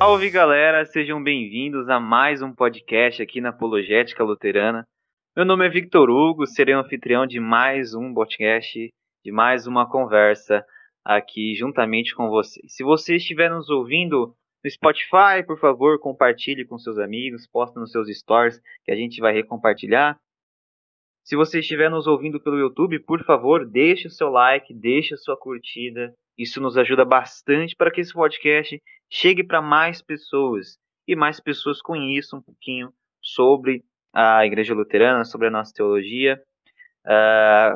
Salve galera, sejam bem-vindos a mais um podcast aqui na Apologética Luterana. Meu nome é Victor Hugo, serei o anfitrião de mais um podcast, de mais uma conversa aqui juntamente com vocês. Se você estiver nos ouvindo no Spotify, por favor, compartilhe com seus amigos, posta nos seus stories que a gente vai recompartilhar. Se você estiver nos ouvindo pelo YouTube, por favor, deixe o seu like, deixe a sua curtida. Isso nos ajuda bastante para que esse podcast chegue para mais pessoas e mais pessoas conheçam um pouquinho sobre a Igreja Luterana, sobre a nossa teologia.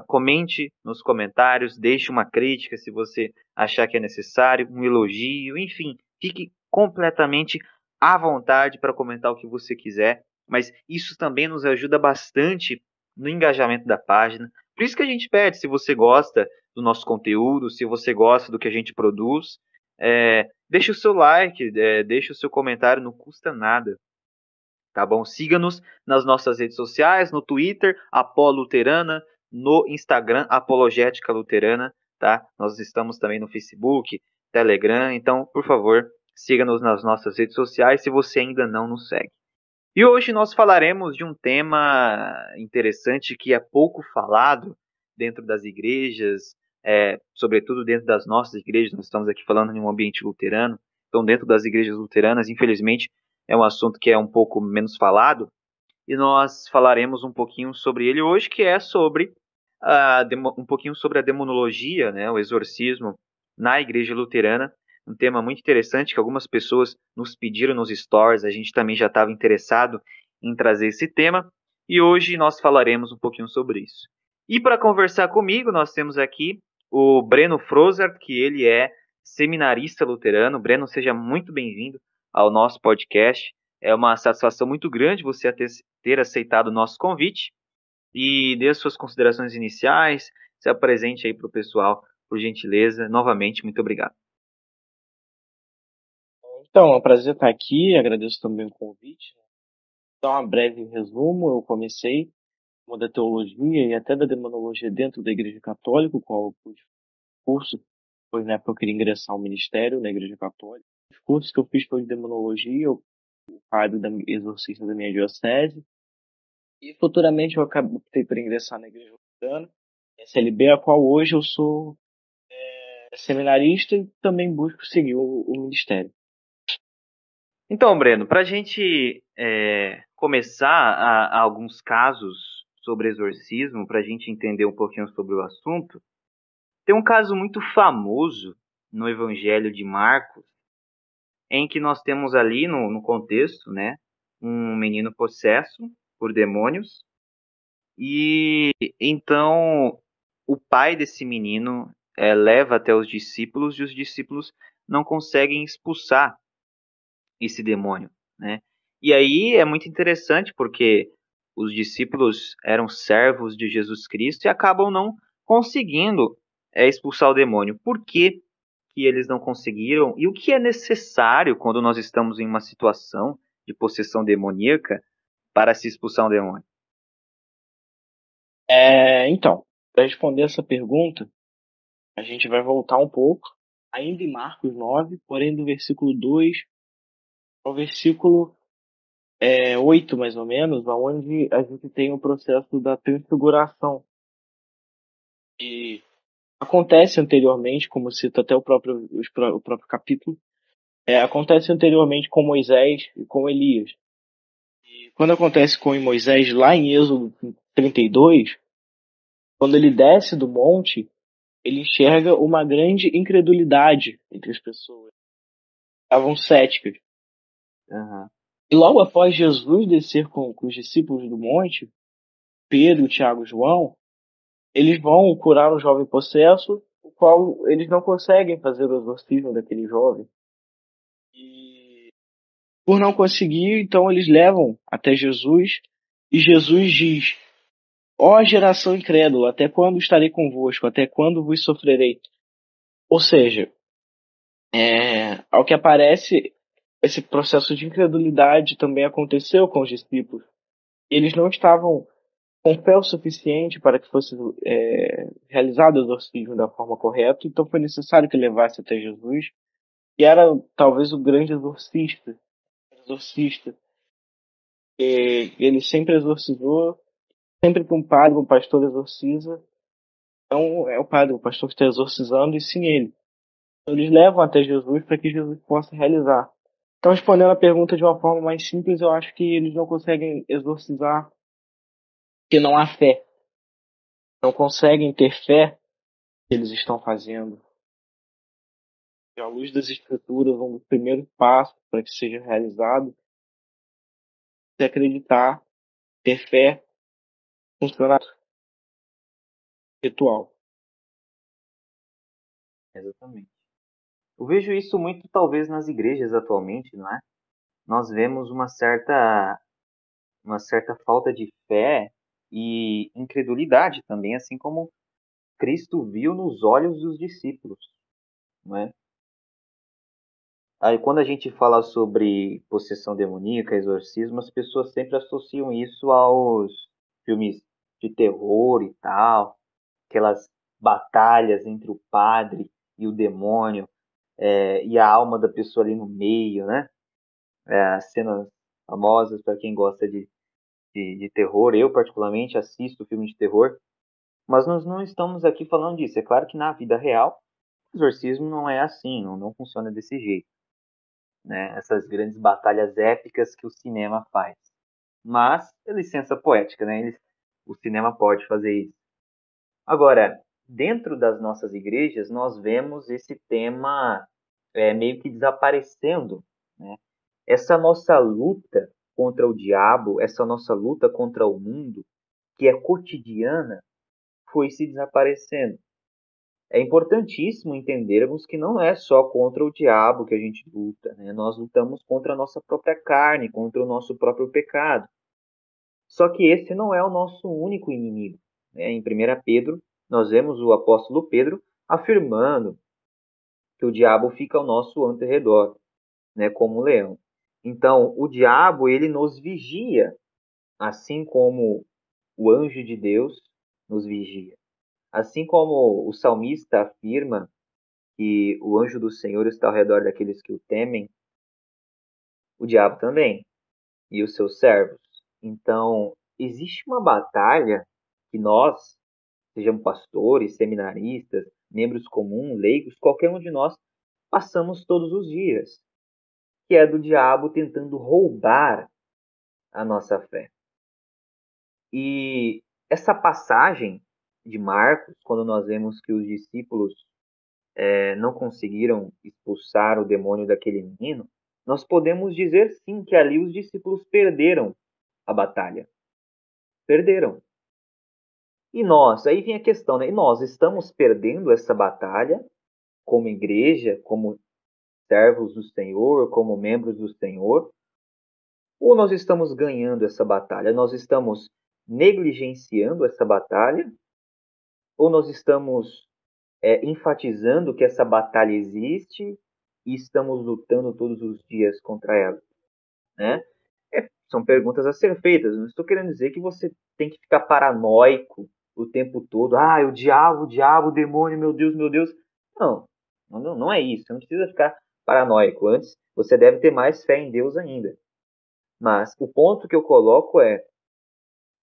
Comente nos comentários, deixe uma crítica se você achar que é necessário, um elogio, enfim, fique completamente à vontade para comentar o que você quiser, mas isso também nos ajuda bastante no engajamento da página. Por isso que a gente pede, se você gosta do nosso conteúdo, se você gosta do que a gente produz, deixe o seu like, deixe o seu comentário, não custa nada. Tá bom? Siga-nos nas nossas redes sociais, no Twitter, Apolo Luterana, no Instagram, Apologética Luterana, tá? Nós estamos também no Facebook, Telegram, então, por favor, siga-nos nas nossas redes sociais se você ainda não nos segue. E hoje nós falaremos de um tema interessante que é pouco falado dentro das igrejas, sobretudo dentro das nossas igrejas. Nós estamos aqui falando em um ambiente luterano, então dentro das igrejas luteranas, infelizmente, é um assunto que é um pouco menos falado, e nós falaremos um pouquinho sobre ele hoje, que é sobre um pouquinho sobre a demonologia, né, o exorcismo na igreja luterana, um tema muito interessante que algumas pessoas nos pediram nos stories, a gente também já estava interessado em trazer esse tema, e hoje nós falaremos um pouquinho sobre isso. E para conversar comigo, nós temos aqui o Breno Frozart, que ele é seminarista luterano. Breno, seja muito bem-vindo ao nosso podcast. É uma satisfação muito grande você ter aceitado o nosso convite e dê as suas considerações iniciais, se apresente aí para o pessoal, por gentileza. Novamente, muito obrigado. Então, é um prazer estar aqui, agradeço também o convite. Então, um breve resumo, eu comecei como da teologia e até da demonologia dentro da Igreja Católica, qual eu fiz curso, pois na época eu queria ingressar ao ministério na Igreja Católica. Os cursos que eu fiz foi de demonologia, eu padre da exorcista da minha diocese, e futuramente eu optei por ingressar na Igreja Luterana, SLB, a qual hoje eu sou seminarista e também busco seguir o ministério. Então, Breno, para a gente começar a alguns casos sobre exorcismo, para a gente entender um pouquinho sobre o assunto, tem um caso muito famoso no Evangelho de Marcos, em que nós temos ali no contexto, né, um menino possesso por demônios, e então o pai desse menino leva até os discípulos e os discípulos não conseguem expulsar esse demônio, né? E aí é muito interessante porque os discípulos eram servos de Jesus Cristo e acabam não conseguindo expulsar o demônio. Por que que eles não conseguiram? E o que é necessário quando nós estamos em uma situação de possessão demoníaca para se expulsar um demônio? Então, para responder essa pergunta, a gente vai voltar um pouco, ainda em Marcos 9, porém do versículo 2 ao versículo 8, mais ou menos, onde a gente tem o processo da transfiguração. E acontece anteriormente, como cita até o próprio capítulo, acontece anteriormente com Moisés e com Elias. E quando acontece com Moisés, lá em Êxodo 32, quando ele desce do monte, ele enxerga uma grande incredulidade entre as pessoas. Estavam céticas. Uhum. E logo após Jesus descer com os discípulos do monte, Pedro, Tiago e João, eles vão curar um jovem possesso, o qual eles não conseguem fazer o exorcismo daquele jovem. E por não conseguir, então eles levam até Jesus, e Jesus diz: ó geração incrédula, até quando estarei convosco? Até quando vos sofrerei? Ou seja, ao que aparece, esse processo de incredulidade também aconteceu com os discípulos. Eles não estavam com fé o suficiente para que fosse realizado o exorcismo da forma correta, então foi necessário que levasse até Jesus e era talvez o grande exorcista. Ele sempre exorcizou, sempre que um padre, um pastor exorciza, então é o pastor que está exorcizando, e sim ele. Então, eles levam até Jesus para que Jesus possa realizar. Então, respondendo a pergunta de uma forma mais simples, eu acho que eles não conseguem exorcizar porque não há fé. Não conseguem ter fé no que eles estão fazendo. E à luz das Escrituras, um dos primeiros passos para que seja realizado é acreditar, ter fé, funcionar ritual. Exatamente. Eu vejo isso muito, talvez, nas igrejas atualmente, não é? Nós vemos uma certa falta de fé e incredulidade também, assim como Cristo viu nos olhos dos discípulos, não é? Aí, quando a gente fala sobre possessão demoníaca, exorcismo, as pessoas sempre associam isso aos filmes de terror e tal, aquelas batalhas entre o padre e o demônio, e a alma da pessoa ali no meio, né? As cenas famosas para quem gosta de terror. Eu, particularmente, assisto filme de terror, mas nós não estamos aqui falando disso. É claro que na vida real, o exorcismo não é assim, não funciona desse jeito, né? Essas grandes batalhas épicas que o cinema faz. Mas é licença poética, né? O cinema pode fazer isso. Agora, dentro das nossas igrejas, nós vemos esse tema meio que desaparecendo, né? Essa nossa luta contra o diabo, essa nossa luta contra o mundo, que é cotidiana, foi se desaparecendo. É importantíssimo entendermos que não é só contra o diabo que a gente luta, né? Nós lutamos contra a nossa própria carne, contra o nosso próprio pecado. Só que esse não é o nosso único inimigo, né? Em 1 Pedro, nós vemos o apóstolo Pedro afirmando que o diabo fica ao nosso anterredor, né? Como um leão. Então, o diabo, ele nos vigia, assim como o anjo de Deus nos vigia. Assim como o salmista afirma que o anjo do Senhor está ao redor daqueles que o temem, o diabo também, e os seus servos. Então, existe uma batalha que nós, sejamos pastores, seminaristas, membros comuns, leigos, qualquer um de nós, passamos todos os dias, que é do diabo tentando roubar a nossa fé. E essa passagem de Marcos, quando nós vemos que os discípulos não conseguiram expulsar o demônio daquele menino, nós podemos dizer sim que ali os discípulos perderam a batalha. Perderam. E nós, aí vem a questão, né? E nós estamos perdendo essa batalha como igreja, como servos do Senhor, como membros do Senhor, ou nós estamos ganhando essa batalha? Nós estamos negligenciando essa batalha, ou nós estamos enfatizando que essa batalha existe e estamos lutando todos os dias contra ela, né? São perguntas a ser feitas. Não estou querendo dizer que você tem que ficar paranoico o tempo todo. Ah, o diabo, o demônio, meu Deus, meu Deus. Não é isso. Você não precisa ficar paranoico. Antes, você deve ter mais fé em Deus ainda. Mas o ponto que eu coloco é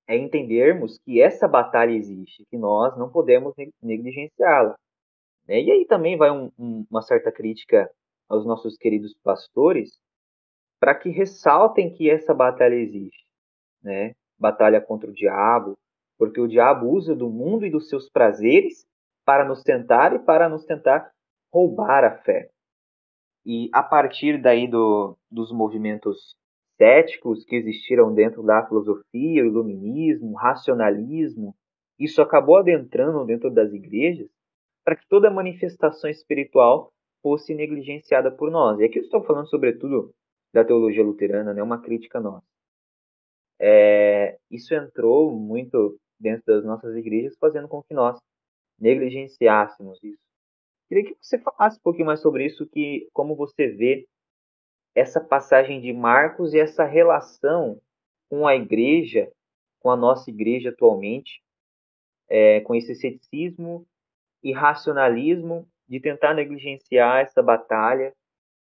entendermos que essa batalha existe, que nós não podemos negligenciá-la, né? E aí também vai uma certa crítica aos nossos queridos pastores, para que ressaltem que essa batalha existe, né? Batalha contra o diabo, porque o diabo usa do mundo e dos seus prazeres para nos tentar e para nos tentar roubar a fé. E a partir daí dos movimentos céticos que existiram dentro da filosofia, o iluminismo, o racionalismo, isso acabou adentrando dentro das igrejas para que toda manifestação espiritual fosse negligenciada por nós. E aqui eu estou falando sobretudo da teologia luterana, né? Uma crítica nossa. Isso entrou muito dentro das nossas igrejas, fazendo com que nós negligenciássemos isso. Queria que você falasse um pouquinho mais sobre isso, que como você vê essa passagem de Marcos e essa relação com a igreja, com a nossa igreja atualmente, com esse ceticismo e racionalismo de tentar negligenciar essa batalha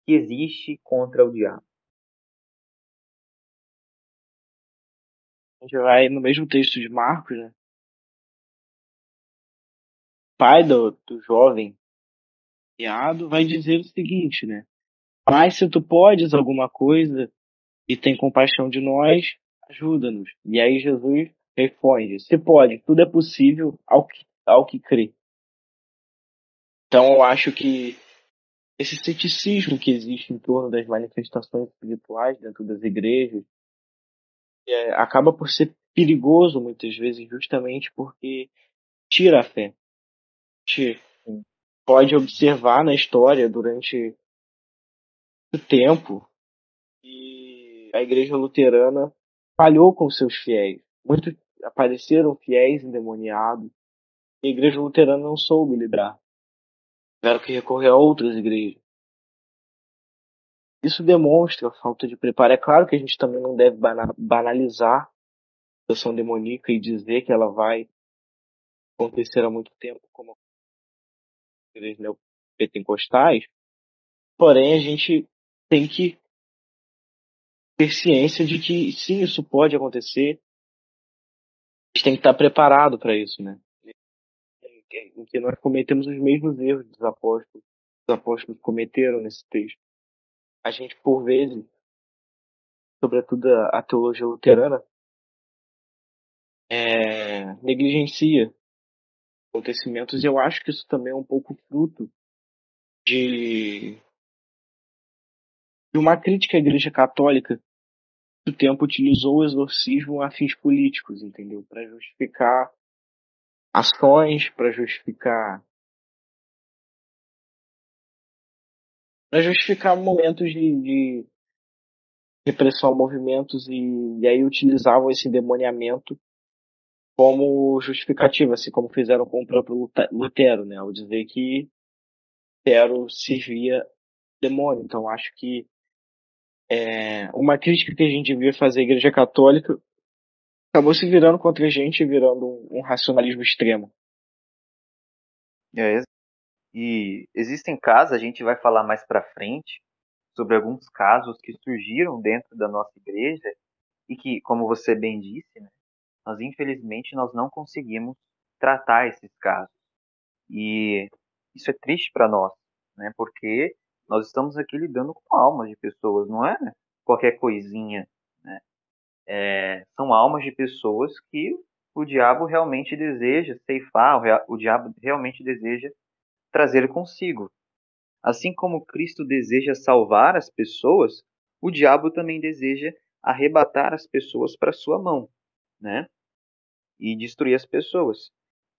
que existe contra o diabo? A gente vai no mesmo texto de Marcos, né? O pai do jovem criado vai dizer o seguinte, né? Mas se tu podes alguma coisa e tem compaixão de nós, ajuda-nos. E aí Jesus responde: se pode, tudo é possível ao que crê. Então eu acho que esse ceticismo que existe em torno das manifestações espirituais dentro das igrejas acaba por ser perigoso muitas vezes justamente porque tira a fé. A gente pode observar na história durante o tempo que a igreja luterana falhou com seus fiéis. Muitos apareceram fiéis endemoniados e a igreja luterana não soube lidar. Tiveram que recorrer a outras igrejas. Isso demonstra a falta de preparo. É claro que a gente também não deve banalizar a situação demoníaca e dizer que ela vai acontecer há muito tempo, como as igrejas neopentecostais. Porém, a gente tem que ter ciência de que sim, isso pode acontecer. A gente tem que estar preparado para isso, né? Em que nós cometemos os mesmos erros dos apóstolos. Os apóstolos cometeram nesse texto. A gente, por vezes, sobretudo a teologia luterana, negligencia acontecimentos. E eu acho que isso também é um pouco fruto de, de uma crítica à Igreja Católica, que o tempo utilizou o exorcismo a fins políticos, entendeu? Para justificar ações, para justificar momentos de repressão a movimentos e aí utilizavam esse endemoniamento como justificativa, assim como fizeram com o próprio Lutero, né? Ao dizer que Lutero servia demônio. Então acho que uma crítica que a gente devia fazer à Igreja Católica acabou se virando contra a gente, virando um racionalismo extremo. É, e existem casos, a gente vai falar mais para frente, sobre alguns casos que surgiram dentro da nossa igreja e que, como você bem disse, né, nós infelizmente nós não conseguimos tratar esses casos. E isso é triste para nós, né, porque nós estamos aqui lidando com almas de pessoas, não é qualquer coisinha, né? São almas de pessoas que o diabo realmente deseja ceifar, o diabo realmente deseja trazer consigo. Assim como Cristo deseja salvar as pessoas, o diabo também deseja arrebatar as pessoas para sua mão, né? E destruir as pessoas.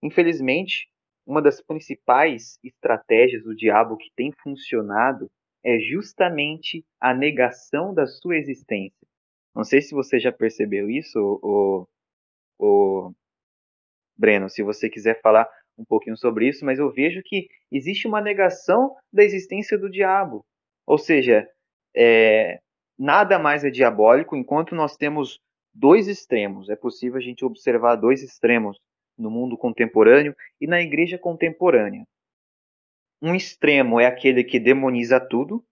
Infelizmente, uma das principais estratégias do diabo que tem funcionado é justamente a negação da sua existência. Não sei se você já percebeu isso, o Breno, se você quiser falar um pouquinho sobre isso, mas eu vejo que existe uma negação da existência do diabo. Ou seja, é, nada mais é diabólico enquanto nós temos dois extremos. É possível a gente observar dois extremos no mundo contemporâneo e na igreja contemporânea. Um extremo é aquele que demoniza tudo,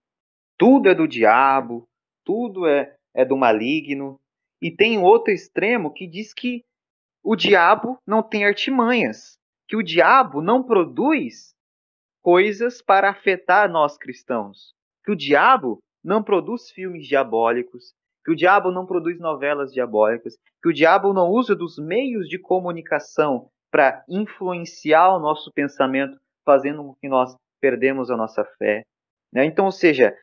tudo é do diabo, tudo é do maligno. E tem outro extremo que diz que o diabo não tem artimanhas, que o diabo não produz coisas para afetar nós cristãos, que o diabo não produz filmes diabólicos, que o diabo não produz novelas diabólicas, que o diabo não usa dos meios de comunicação para influenciar o nosso pensamento, fazendo com que nós perdemos a nossa fé. Né? Então, ou seja,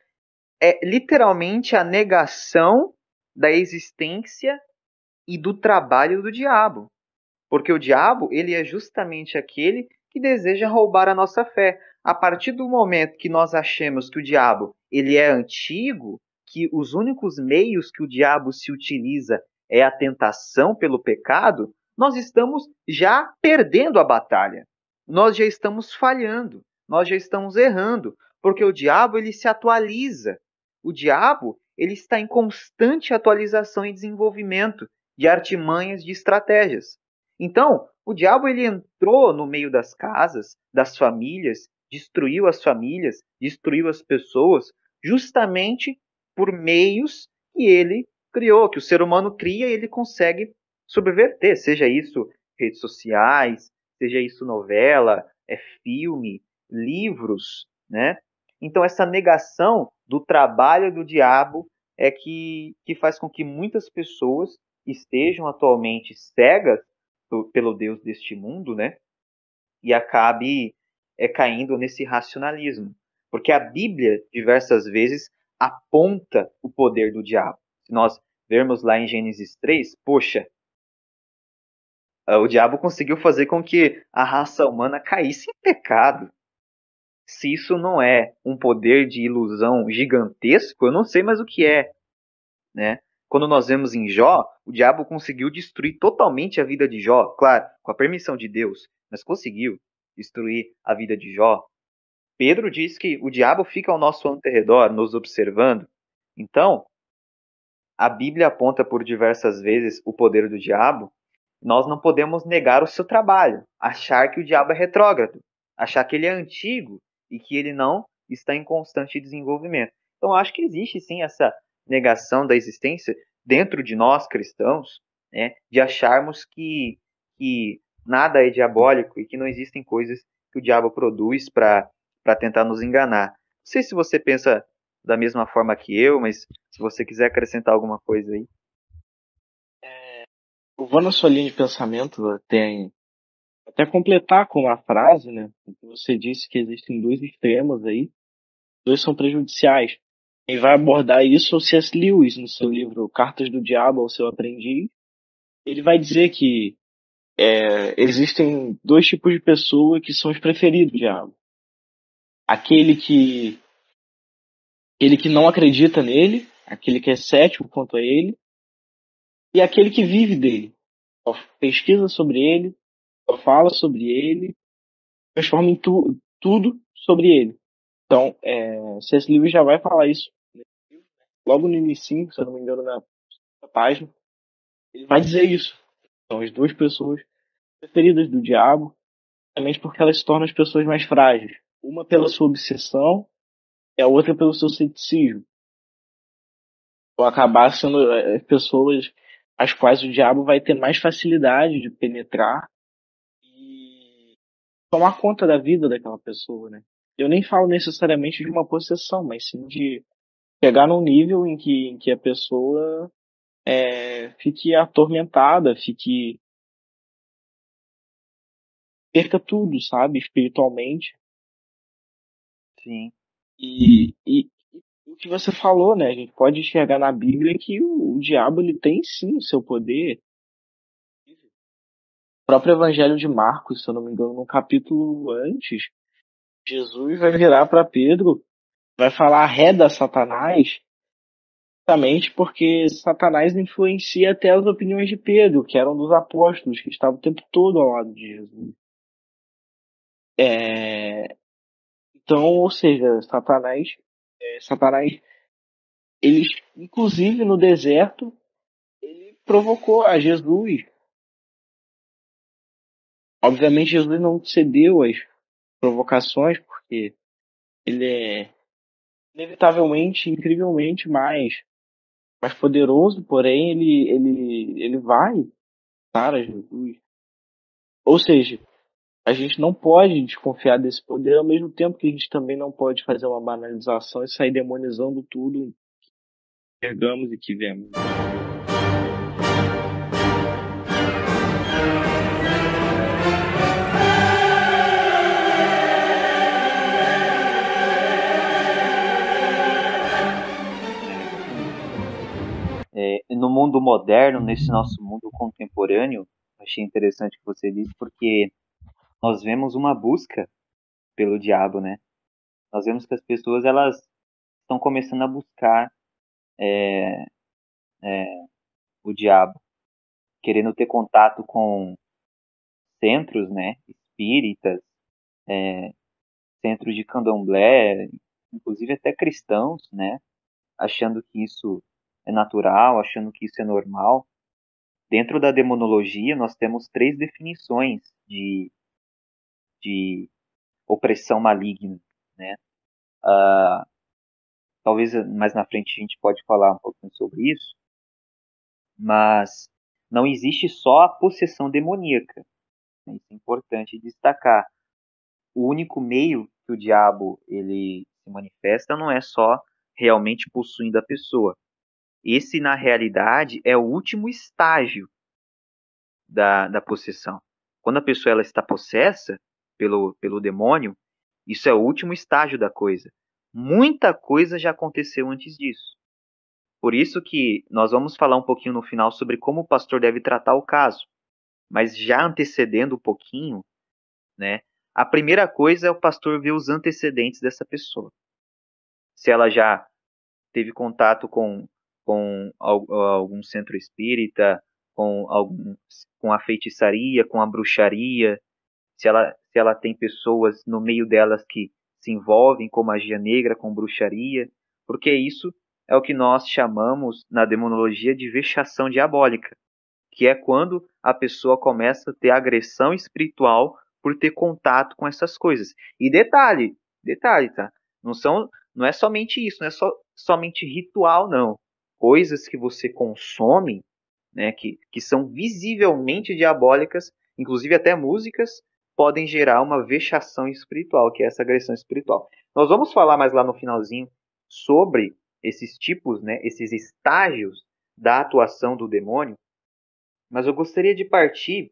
é literalmente a negação da existência e do trabalho do diabo. Porque o diabo, ele é justamente aquele que deseja roubar a nossa fé. A partir do momento que nós achamos que o diabo, ele é antigo, que os únicos meios que o diabo se utiliza é a tentação pelo pecado, nós estamos já perdendo a batalha. Nós já estamos falhando, nós já estamos errando, porque o diabo ele se atualiza. O diabo, ele está em constante atualização e desenvolvimento de artimanhas, de estratégias. Então, o diabo ele entrou no meio das casas, das famílias, destruiu as famílias, destruiu as pessoas, justamente por meios que ele criou, que o ser humano cria e ele consegue subverter, seja isso redes sociais, seja isso novela, filme, livros, né? Então essa negação do trabalho do diabo é que faz com que muitas pessoas estejam atualmente cegas pelo Deus deste mundo, né? E acabe caindo nesse racionalismo. Porque a Bíblia, diversas vezes, aponta o poder do diabo. Se nós vermos lá em Gênesis 3, poxa, o diabo conseguiu fazer com que a raça humana caísse em pecado. Se isso não é um poder de ilusão gigantesco, eu não sei mais o que é, né? Quando nós vemos em Jó, o diabo conseguiu destruir totalmente a vida de Jó, claro, com a permissão de Deus, mas conseguiu destruir a vida de Jó. Pedro diz que o diabo fica ao nosso anterredor, nos observando. Então, a Bíblia aponta por diversas vezes o poder do diabo. Nós não podemos negar o seu trabalho, achar que o diabo é retrógrado, achar que ele é antigo e que ele não está em constante desenvolvimento. Então, eu acho que existe sim essa negação da existência dentro de nós cristãos, né, de acharmos que nada é diabólico e que não existem coisas que o diabo produz para tentar nos enganar. Não sei se você pensa da mesma forma que eu, mas se você quiser acrescentar alguma coisa aí. Eu vou na sua linha de pensamento, tem até completar com uma frase, né? Você disse que existem dois extremos aí, dois são prejudiciais. Quem vai abordar isso é o C.S. Lewis, no seu livro Cartas do Diabo ao Seu Aprendiz. Ele vai dizer que existem dois tipos de pessoa que são os preferidos do diabo. Aquele que não acredita nele, aquele que é cético quanto a ele, e aquele que vive dele. Só pesquisa sobre ele, só fala sobre ele, transforma em tudo sobre ele. Então, C.S. Lewis já vai falar isso logo no início, se eu não me engano, na página. Ele vai dizer isso. São as duas pessoas preferidas do diabo, justamente porque elas se tornam as pessoas mais frágeis. Uma pela sua obsessão e a outra pelo seu ceticismo. Vão acabar sendo pessoas às quais o diabo vai ter mais facilidade de penetrar e tomar conta da vida daquela pessoa, né? Eu nem falo necessariamente de uma possessão, mas sim de chegar num nível em que a pessoa fique atormentada, perca tudo, sabe, espiritualmente. Sim, E o que você falou, né? A gente pode enxergar na Bíblia que o diabo ele tem sim o seu poder. O próprio Evangelho de Marcos, se eu não me engano, no capítulo antes, Jesus vai virar para Pedro, vai falar arreda Satanás, justamente porque Satanás influencia até as opiniões de Pedro, que eram dos apóstolos, que estavam o tempo todo ao lado de Jesus. Então, ou seja, Satanás, eles, inclusive no deserto, ele provocou a Jesus. Obviamente, Jesus não cedeu às provocações, porque ele é inevitavelmente, incrivelmente mais poderoso, porém ele vai para Jesus. Ou seja, a gente não pode desconfiar desse poder, ao mesmo tempo que a gente também não pode fazer uma banalização e sair demonizando tudo que enxergamos e que vemos. no mundo moderno, nesse nosso mundo contemporâneo, achei interessante o que você disse, porque nós vemos uma busca pelo diabo, né? Nós vemos que as pessoas elas estão começando a buscar é, é, o diabo, querendo ter contato com centros, né, espíritas, é, centros de candomblé, inclusive até cristãos, né, achando que isso é natural, achando que isso é normal. Dentro da demonologia, nós temos três definições de opressão maligna, né? talvez mais na frente a gente pode falar um pouquinho sobre isso, mas não existe só a possessão demoníaca. Isso é importante destacar. O único meio que o diabo ele se manifesta não é só realmente possuindo a pessoa. Esse, na realidade, é o último estágio da possessão. Quando a pessoa ela está possessa pelo demônio, isso é o último estágio da coisa. Muita coisa já aconteceu antes disso. Por isso que nós vamos falar um pouquinho no final sobre como o pastor deve tratar o caso. Mas já antecedendo um pouquinho, né? A primeira coisa é o pastor ver os antecedentes dessa pessoa. Se ela já teve contato com algum centro espírita, com a feitiçaria, com a bruxaria, se ela tem pessoas no meio delas que se envolvem com magia negra, com bruxaria, porque isso é o que nós chamamos na demonologia de vexação diabólica, que é quando a pessoa começa a ter agressão espiritual por ter contato com essas coisas. E detalhe, tá? Não é somente isso, não é somente ritual, não. Coisas que você consome, né, que são visivelmente diabólicas, inclusive até músicas, podem gerar uma vexação espiritual, que é essa agressão espiritual. Nós vamos falar mais lá no finalzinho sobre esses tipos, né, esses estágios da atuação do demônio, mas eu gostaria de partir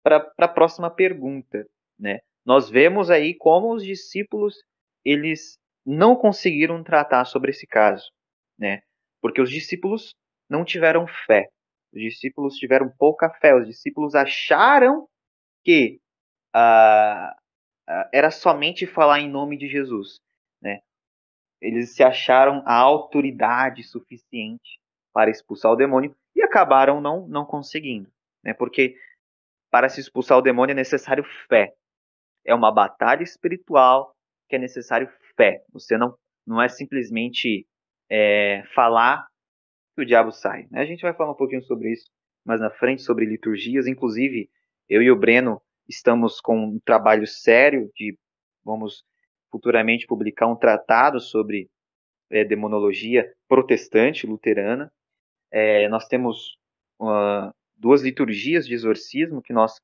para a próxima pergunta, né? Nós vemos aí como os discípulos eles não conseguiram tratar sobre esse caso, né? Porque os discípulos não tiveram fé. Os discípulos tiveram pouca fé. Os discípulos acharam que era somente falar em nome de Jesus, né? Eles se acharam a autoridade suficiente para expulsar o demônio e acabaram não conseguindo, né? Porque para se expulsar o demônio é necessário fé. É uma batalha espiritual que é necessário fé. Você não é simplesmente falar que o diabo sai, né? A gente vai falar um pouquinho sobre isso mais na frente, sobre liturgias. Inclusive, eu e o Breno estamos com um trabalho sério vamos futuramente publicar um tratado sobre demonologia protestante luterana. Nós temos duas liturgias de exorcismo que nós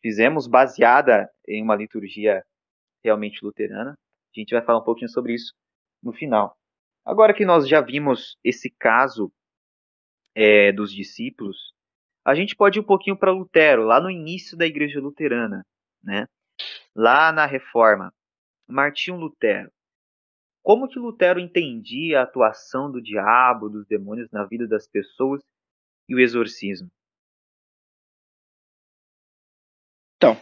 fizemos baseada em uma liturgia realmente luterana. A gente vai falar um pouquinho sobre isso no final. Agora que nós já vimos esse caso dos discípulos, a gente pode ir um pouquinho para Lutero, lá no início da Igreja Luterana, né? Lá na Reforma. Martinho Lutero. Como que Lutero entendia a atuação do diabo, dos demônios na vida das pessoas e o exorcismo? Então,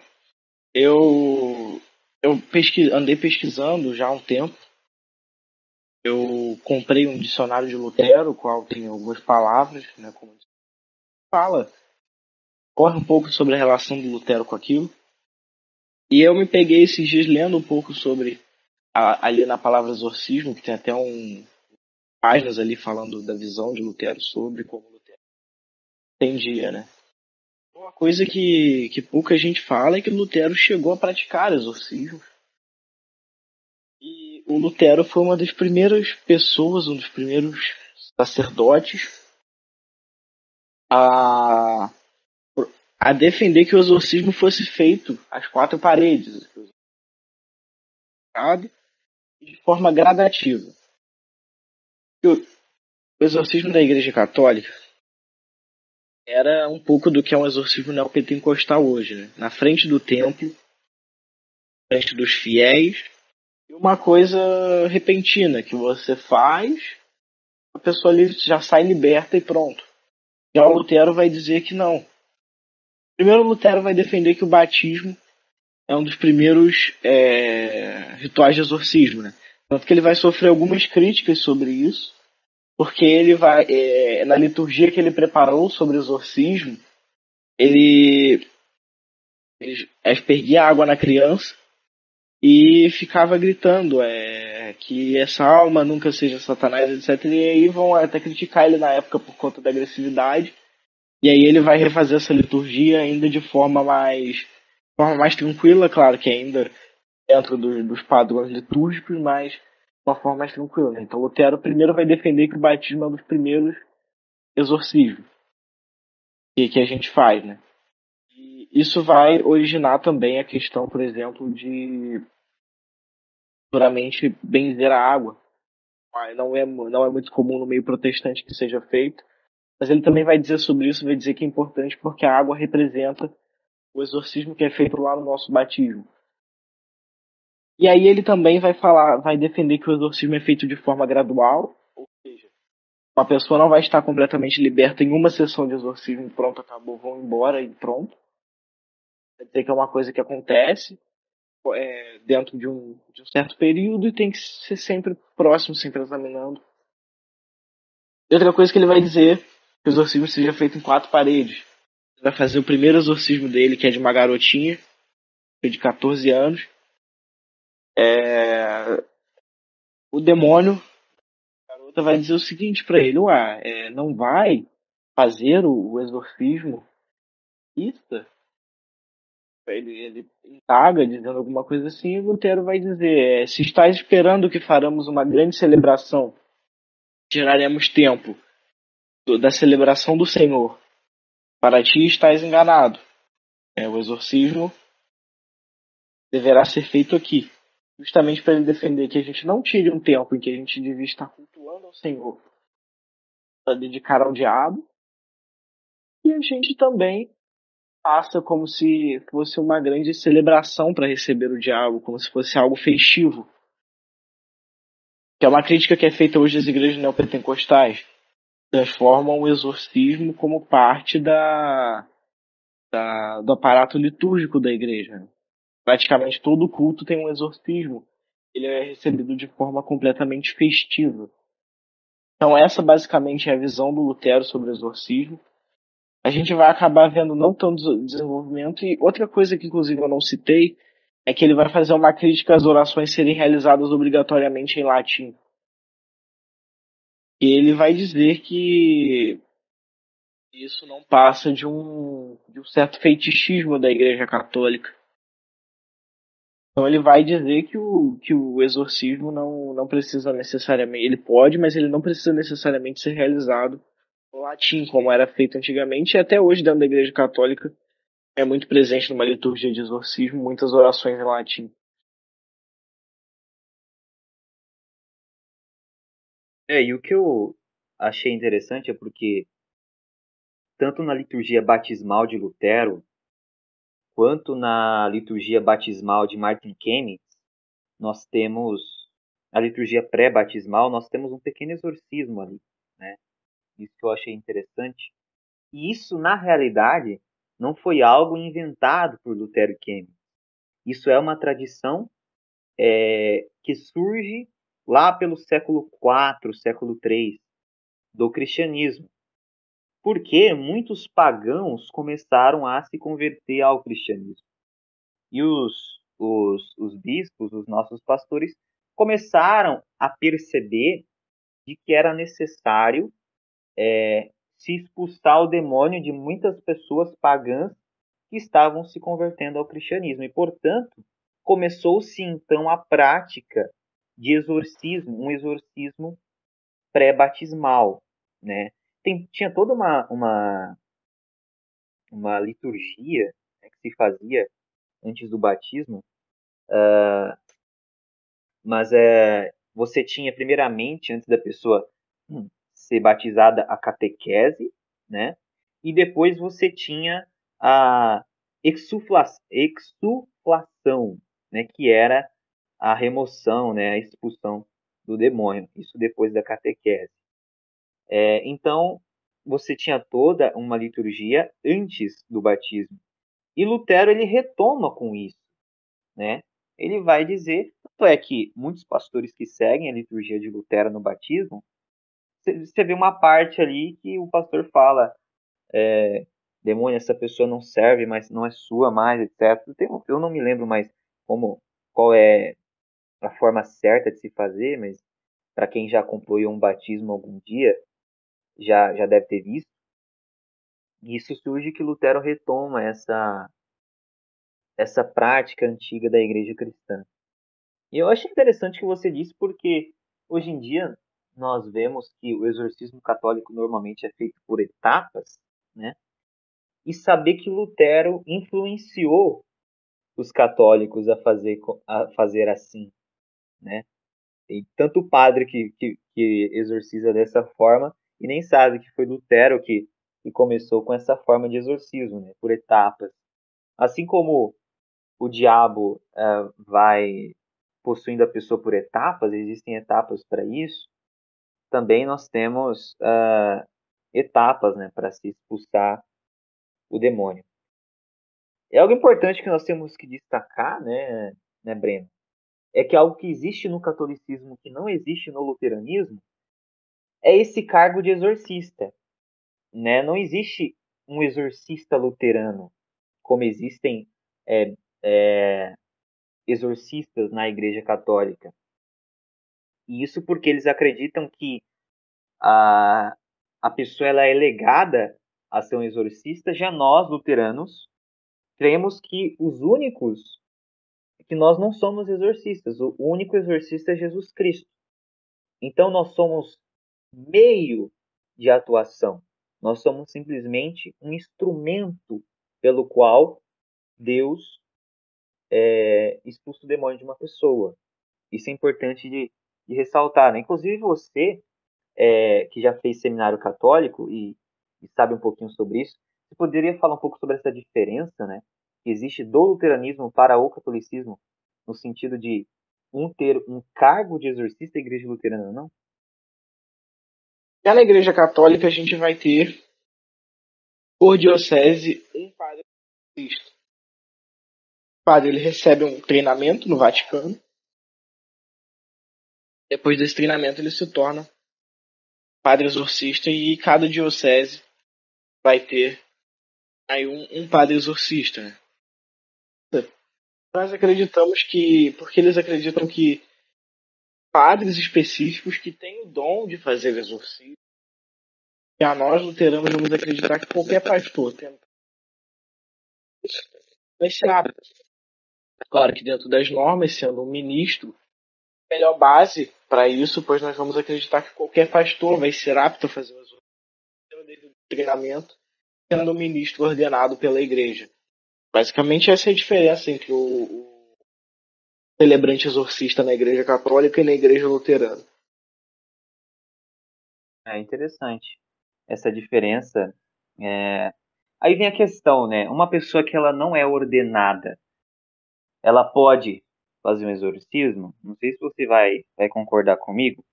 andei pesquisando já há um tempo. Eu comprei um dicionário de Lutero, o qual tem algumas palavras, né, como fala, corre um pouco sobre a relação do Lutero com aquilo. E eu me peguei esses dias lendo um pouco sobre, ali na palavra exorcismo, que tem até páginas ali falando da visão de Lutero sobre como Lutero entendia, né? Uma coisa que pouca gente fala é que Lutero chegou a praticar exorcismo. E o Lutero foi uma das primeiras pessoas, um dos primeiros sacerdotes a defender que o exorcismo fosse feito às quatro paredes, de forma gradativa. O exorcismo da Igreja Católica era um pouco do que é um exorcismo neopentecostal hoje, né? Na frente do templo, na frente dos fiéis, e uma coisa repentina que você faz, a pessoa ali já sai liberta e pronto. Já o Lutero vai dizer que não. Primeiro, o Lutero vai defender que o batismo é um dos primeiros rituais de exorcismo, né? Tanto que ele vai sofrer algumas críticas sobre isso, porque ele vai, na liturgia que ele preparou sobre o exorcismo, ele aspergia água na criança e ficava gritando que essa alma nunca seja Satanás, etc. E aí vão até criticar ele na época por conta da agressividade. E aí ele vai refazer essa liturgia ainda de forma mais tranquila, claro que ainda dentro dos padrões litúrgicos, mas uma forma mais tranquila, né? Então Lutero primeiro vai defender que o batismo é um dos primeiros exorcismos que a gente faz, né? E isso vai originar também a questão, por exemplo, de puramente benzer a água. Não é muito comum no meio protestante que seja feito, mas ele também vai dizer sobre isso, vai dizer que é importante porque a água representa o exorcismo que é feito lá no nosso batismo. E aí ele também vai defender que o exorcismo é feito de forma gradual, ou seja, uma pessoa não vai estar completamente liberta em uma sessão de exorcismo, pronto, acabou, vão embora e pronto. Quer dizer que é uma coisa que acontece dentro de um certo período e tem que ser sempre próximo, sempre examinando. E outra coisa que ele vai dizer, que o exorcismo seja feito em 4 paredes. Ele vai fazer o primeiro exorcismo dele, que é de uma garotinha, de 14 anos. O demônio, a garota, vai dizer o seguinte pra ele, não vai fazer o exorcismo? Isso? Ele indaga, dizendo alguma coisa assim, e Lutero vai dizer, se estás esperando que faremos uma grande celebração, tiraremos tempo da celebração do Senhor, para ti estás enganado. O exorcismo deverá ser feito aqui, justamente para ele defender que a gente não tire um tempo em que a gente devia estar cultuando ao Senhor para dedicar ao diabo, e a gente também passa como se fosse uma grande celebração para receber o diabo, como se fosse algo festivo, que é uma crítica que é feita hoje às igrejas neopentecostais. Transformam o exorcismo como parte do aparato litúrgico da igreja. Praticamente todo culto tem um exorcismo. Ele é recebido de forma completamente festiva. Então essa basicamente é a visão do Lutero sobre o exorcismo. A gente vai acabar vendo não tanto desenvolvimento. E outra coisa que inclusive eu não citei é que ele vai fazer uma crítica às orações serem realizadas obrigatoriamente em latim. E ele vai dizer que isso não passa de um certo fetichismo da Igreja Católica. Então ele vai dizer que o exorcismo não precisa necessariamente. Ele pode, mas ele não precisa necessariamente ser realizado no latim, como era feito antigamente, e até hoje dentro da Igreja Católica é muito presente numa liturgia de exorcismo, muitas orações em latim. E o que eu achei interessante é porque, tanto na liturgia batismal de Lutero, quanto na liturgia batismal de Martin Keynes, nós temos, a liturgia pré-batismal, nós temos um pequeno exorcismo ali, né? Isso que eu achei interessante. E isso, na realidade, não foi algo inventado por Lutero e Keynes. Isso é uma tradição que surge lá pelo século IV, século III do cristianismo, porque muitos pagãos começaram a se converter ao cristianismo. E os bispos, os nossos pastores, começaram a perceber de que era necessário se expulsar o demônio de muitas pessoas pagãs que estavam se convertendo ao cristianismo. E, portanto, começou-se então a prática de exorcismo, um exorcismo pré-batismal, né? Tinha toda uma liturgia, né, que se fazia antes do batismo, mas você tinha primeiramente, antes da pessoa ser batizada, a catequese, né? E depois você tinha a exuflação, né? Que era a remoção, né? A expulsão do demônio. Isso depois da catequese. Então, você tinha toda uma liturgia antes do batismo. E Lutero ele retoma com isso, né? Ele vai dizer, tanto é que muitos pastores que seguem a liturgia de Lutero no batismo, você vê uma parte ali que o pastor fala, demônio, essa pessoa não serve, mas não é sua mais, etc. Eu não me lembro mais qual é a forma certa de se fazer, mas para quem já acompanhou um batismo algum dia, já deve ter visto. E isso surge que Lutero retoma essa prática antiga da igreja cristã. E eu achei interessante o que você disse, porque hoje em dia nós vemos que o exorcismo católico normalmente é feito por etapas, né? E saber que Lutero influenciou os católicos a fazer assim, né? Tem tanto padre que exorciza dessa forma e nem sabe que foi Lutero que começou com essa forma de exorcismo, né? Por etapas. Assim como o diabo vai possuindo a pessoa por etapas, existem etapas para isso, também nós temos etapas, né, para se expulsar o demônio. É algo importante que nós temos que destacar, né, Breno? É que algo que existe no catolicismo que não existe no luteranismo é esse cargo de exorcista, né? Não existe um exorcista luterano como existem é, é, exorcistas na Igreja Católica. E isso porque eles acreditam que a, a pessoa ela é legada a ser um exorcista. Já nós, luteranos, cremos que que nós não somos exorcistas. O único exorcista é Jesus Cristo. Então nós somos meio de atuação. Nós somos simplesmente um instrumento pelo qual Deus expulsa o demônio de uma pessoa. Isso é importante de ressaltar, né? Inclusive você, que já fez seminário católico e sabe um pouquinho sobre isso, você poderia falar um pouco sobre essa diferença, né, que existe do luteranismo para o catolicismo, no sentido de um ter um cargo de exorcista e a igreja luterana não? Já na Igreja Católica a gente vai ter, por diocese, um padre exorcista. O padre ele recebe um treinamento no Vaticano. Depois desse treinamento ele se torna padre exorcista e cada diocese vai ter aí um padre exorcista, né? Nós acreditamos que, porque eles acreditam que padres específicos que têm o dom de fazer exorcismo, e a nós luteranos vamos acreditar que qualquer pastor tenta vai ser apto. Claro que dentro das normas, sendo um ministro, melhor base para isso, pois nós vamos acreditar que qualquer pastor vai ser apto a fazer o exorcismo desde o treinamento, sendo um ministro ordenado pela igreja. Basicamente essa é a diferença entre o celebrante exorcista na igreja católica e na igreja luterana. É interessante essa diferença. Aí vem a questão, né? Uma pessoa que ela não é ordenada, ela pode fazer um exorcismo? Não sei se você vai concordar comigo,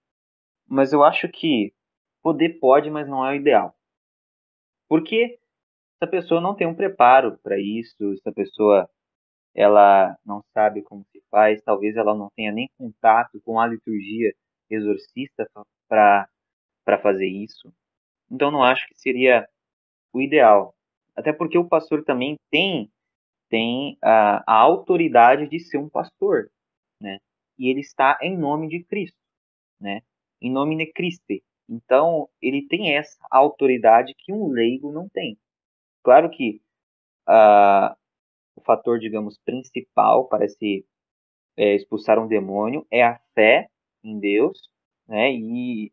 mas eu acho que poder pode, mas não é o ideal. Porque se a pessoa não tem um preparo para isso, se a pessoa ela não sabe como se faz, talvez ela não tenha nem contato com a liturgia exorcista para fazer isso. Então não acho que seria o ideal. Até porque o pastor também tem a autoridade de ser um pastor, né? E ele está em nome de Cristo, né? Em nome de Cristo. Então ele tem essa autoridade que um leigo não tem. Claro que o fator, digamos, principal para se expulsar um demônio é a fé em Deus, né? E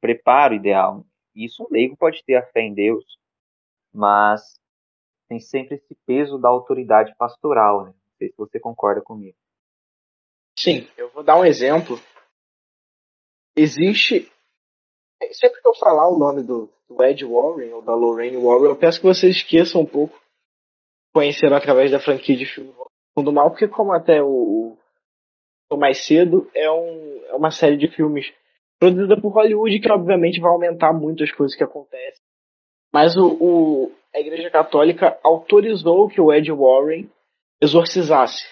preparo ideal. Isso um leigo pode ter a fé em Deus, mas tem sempre esse peso da autoridade pastoral, né? Não sei se você concorda comigo. Sim, eu vou dar um exemplo. Existe. Sempre que eu falar o nome do Ed Warren ou da Lorraine Warren, eu peço que vocês esqueçam um pouco, conheceram através da franquia de filme do Mal, porque como até o mais cedo, é uma série de filmes produzida por Hollywood que obviamente vai aumentar muito as coisas que acontecem. Mas a Igreja Católica autorizou que o Ed Warren exorcizasse.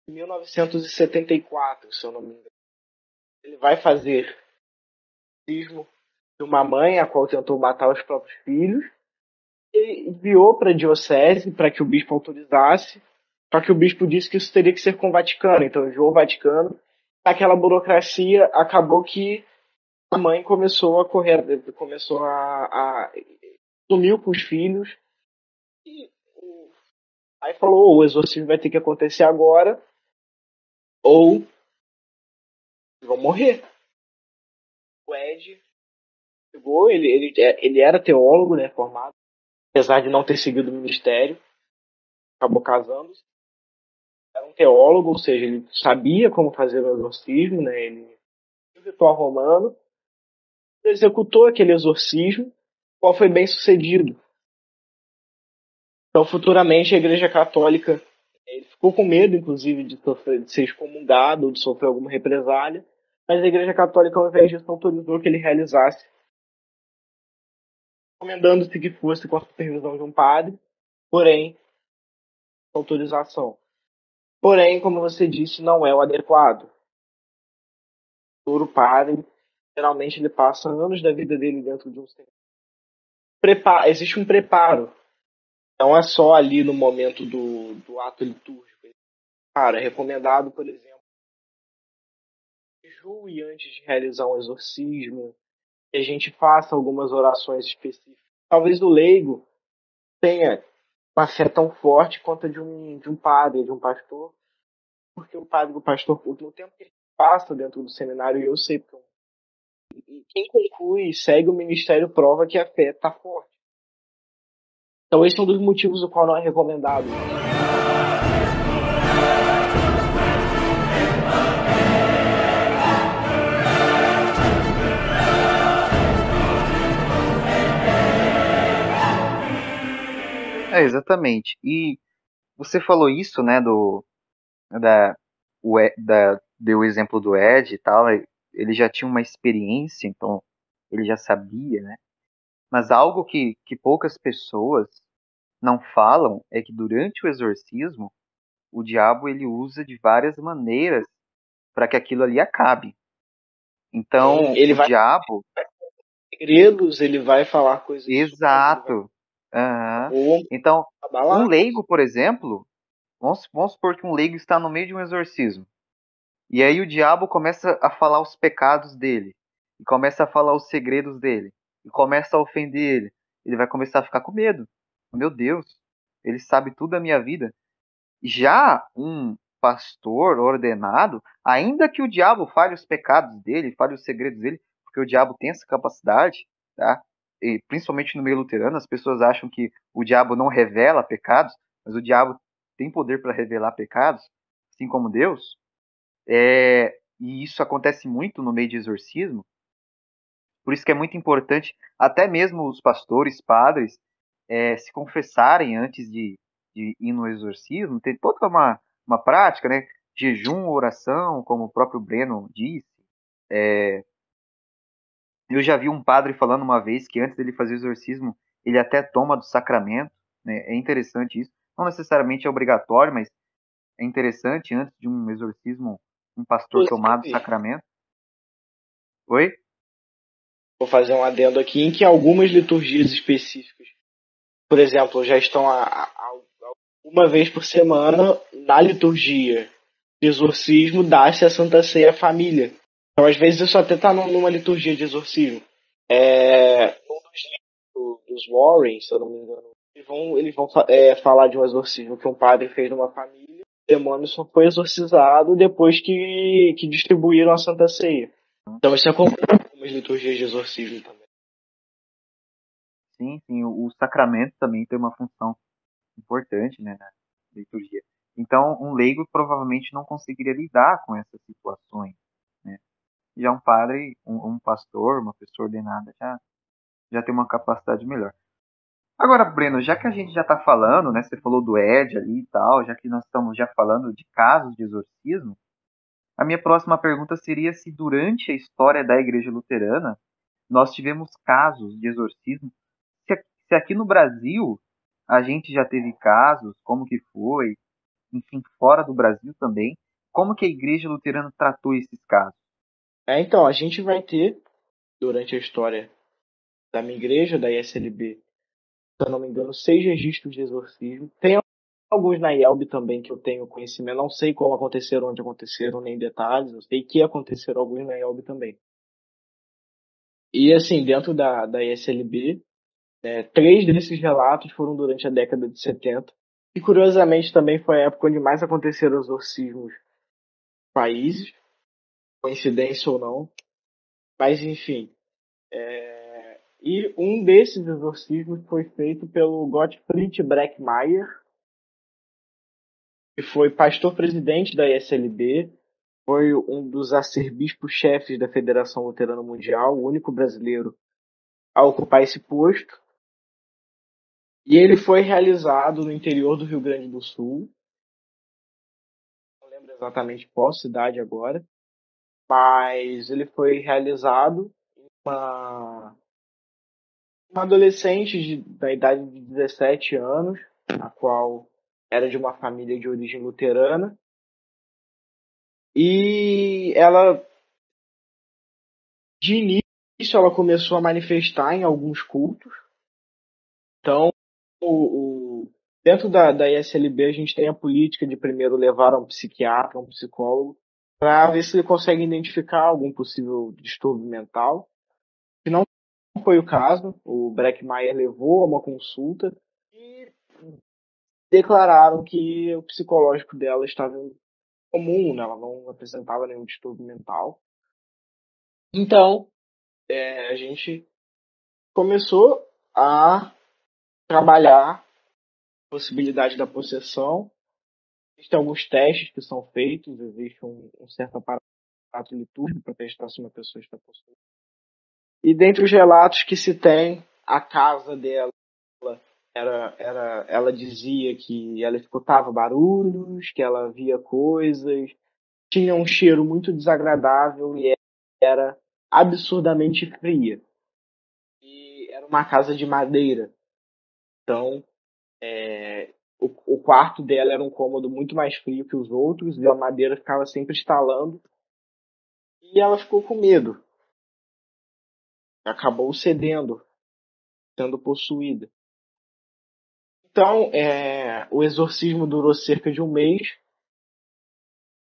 Em 1974, se eu não me engano. Ele vai fazer exorcismo de uma mãe a qual tentou matar os próprios filhos. Ele enviou para a diocese para que o bispo autorizasse, só que o bispo disse que isso teria que ser com o Vaticano, então enviou o Vaticano. Aquela burocracia acabou que a mãe começou a correr, começou a sumiu com os filhos e o pai falou: o exorcismo vai ter que acontecer agora. ou vão morrer. O Ed chegou, ele era teólogo, né, formado, apesar de não ter seguido o ministério, acabou casando-se. Era um teólogo, ou seja, ele sabia como fazer o exorcismo, né, ele o ritual romano, executou aquele exorcismo, qual foi bem sucedido. Então, futuramente, a Igreja Católica, ele ficou com medo, inclusive, de ser excomungado ou de sofrer alguma represália, mas a Igreja Católica, ao invés disso, autorizou que ele realizasse, recomendando-se que fosse com a supervisão de um padre, porém, autorização. Porém, como você disse, não é o adequado. O padre, geralmente, ele passa anos da vida dele dentro de um seminário. Existe um preparo. Não é só ali no momento do ato litúrgico. Cara, é recomendado, por exemplo, jejue antes de realizar um exorcismo, que a gente faça algumas orações específicas. Talvez o leigo tenha uma fé tão forte quanto a de um padre, de um pastor, porque o padre e o pastor, no tempo que ele passa dentro do seminário, eu sei, porque quem conclui e segue o ministério prova que a fé está forte. Então esse é um dos motivos do qual não é recomendado. Exatamente. E você falou isso, né, da, deu o exemplo do Ed e tal, ele já tinha uma experiência, então ele já sabia, né? Mas algo que poucas pessoas não falam é que durante o exorcismo, o diabo ele usa de várias maneiras para que aquilo ali acabe. Então, Ele o vai diabo, segredos, ele vai falar coisas estranhas, ele vai exato. Aham. ou Então, um abalar. leigo, por exemplo, vamos supor que um leigo está no meio de um exorcismo. E aí o diabo começa a falar os pecados dele, e começa a falar os segredos dele, e começa a ofender ele. Ele vai começar a ficar com medo. Meu Deus, ele sabe tudo da minha vida. Já um pastor ordenado, ainda que o diabo fale os pecados dele, fale os segredos dele, porque o diabo tem essa capacidade, tá? E principalmente no meio luterano, as pessoas acham que o diabo não revela pecados, mas o diabo tem poder para revelar pecados, assim como Deus. E isso acontece muito no meio de exorcismo, por isso que é muito importante, até mesmo os pastores, padres, se confessarem antes de ir no exorcismo, tem toda uma prática, né? Jejum, oração, como o próprio Breno disse. Eu já vi um padre falando uma vez que antes dele fazer o exorcismo, ele até toma do sacramento, né? É interessante isso. Não necessariamente é obrigatório, mas é interessante antes de um exorcismo um pastor tomar do Inclusive, sacramento. Oi? vou fazer um adendo aqui em que algumas liturgias específicas, por exemplo, já estão uma vez por semana na liturgia de exorcismo dá-se a Santa Ceia à família. Então, às vezes, isso até está numa liturgia de exorcismo. Um dos livros dos Warren, se eu não me engano, eles vão falar de um exorcismo que um padre fez numa família. O demônio só foi exorcizado depois que distribuíram a Santa Ceia. Então, isso é comum em algumas liturgias de exorcismo também. Sim, sim, o sacramento também tem uma função importante, né, na liturgia. Então, um leigo provavelmente não conseguiria lidar com essas situações, né? Já um padre, um pastor, uma pessoa ordenada já tem uma capacidade melhor. Agora, Breno, já que a gente já está falando, né, você falou do Ed ali e tal, já que nós estamos já falando de casos de exorcismo, a minha próxima pergunta seria se durante a história da Igreja Luterana nós tivemos casos de exorcismo. Se aqui no Brasil a gente já teve casos, como que foi, enfim, fora do Brasil também, como que a Igreja Luterana tratou esses casos? Então, a gente vai ter, durante a história da minha igreja, da ISLB, se eu não me engano, 6 registros de exorcismo. Tem alguns na IELB também que eu tenho conhecimento. Não sei como aconteceram, onde aconteceram, nem detalhes. Eu sei que aconteceram alguns na IELB também. E assim, dentro da ISLB, 3 desses relatos foram durante a década de 70. E curiosamente também foi a época onde mais aconteceram exorcismos países, coincidência ou não. Mas, enfim. E um desses exorcismos foi feito pelo Gottfried Breckmeier, que foi pastor-presidente da ISLB, foi um dos arcebispos-chefes da Federação Luterana Mundial, o único brasileiro a ocupar esse posto. E ele foi realizado no interior do Rio Grande do Sul. Não lembro exatamente qual cidade agora, mas ele foi realizado uma adolescente da idade de 17 anos, a qual era de uma família de origem luterana. E ela, de início, ela começou a manifestar em alguns cultos. Então, dentro da ISLB, a gente tem a política de primeiro levar a um psiquiatra, um psicólogo, para ver se ele consegue identificar algum possível distúrbio mental. Se não foi o caso, o Breckmeier levou a uma consulta e declararam que o psicológico dela estava comum, né? Ela não apresentava nenhum distúrbio mental. Então, a gente começou a trabalhar a possibilidade da possessão. Existem alguns testes que são feitos, existe um certo aparato litúrgico para testar se uma pessoa está possuída. E dentre os relatos que se tem, a casa dela ela dizia que ela escutava barulhos, que ela via coisas, tinha um cheiro muito desagradável e era absurdamente fria. E era uma casa de madeira. Então, o quarto dela era um cômodo muito mais frio que os outros e a madeira ficava sempre estalando. E ela ficou com medo. Acabou cedendo, sendo possuída. Então, o exorcismo durou cerca de um mês.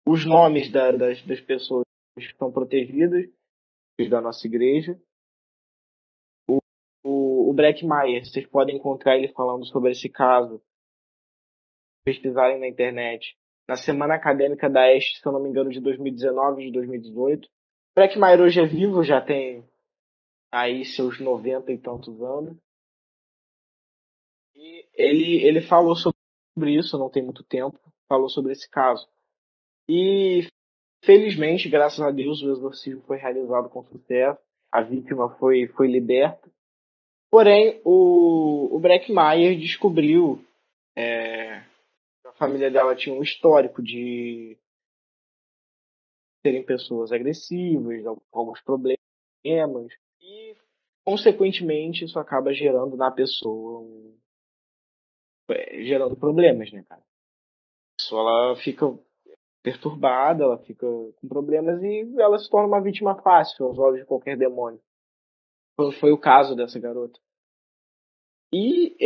Os nomes das pessoas estão protegidas da nossa igreja. O Breckmeier, vocês podem encontrar ele falando sobre esse caso, pesquisarem na internet, na Semana Acadêmica da Este, se eu não me engano, de 2019 e de 2018. Breckmeier hoje é vivo, já tem aí seus 90 e tantos anos. E ele falou sobre isso, não tem muito tempo, falou sobre esse caso. E, felizmente, graças a Deus, o exorcismo foi realizado com sucesso. A vítima foi liberta. Porém, o Breckmeier descobriu que a família dela tinha um histórico de serem pessoas agressivas, alguns problemas, e, consequentemente, isso acaba gerando na pessoa, gerando problemas, né, cara? A pessoa, ela fica perturbada, ela fica com problemas e ela se torna uma vítima fácil aos olhos de qualquer demônio. Foi o caso dessa garota. E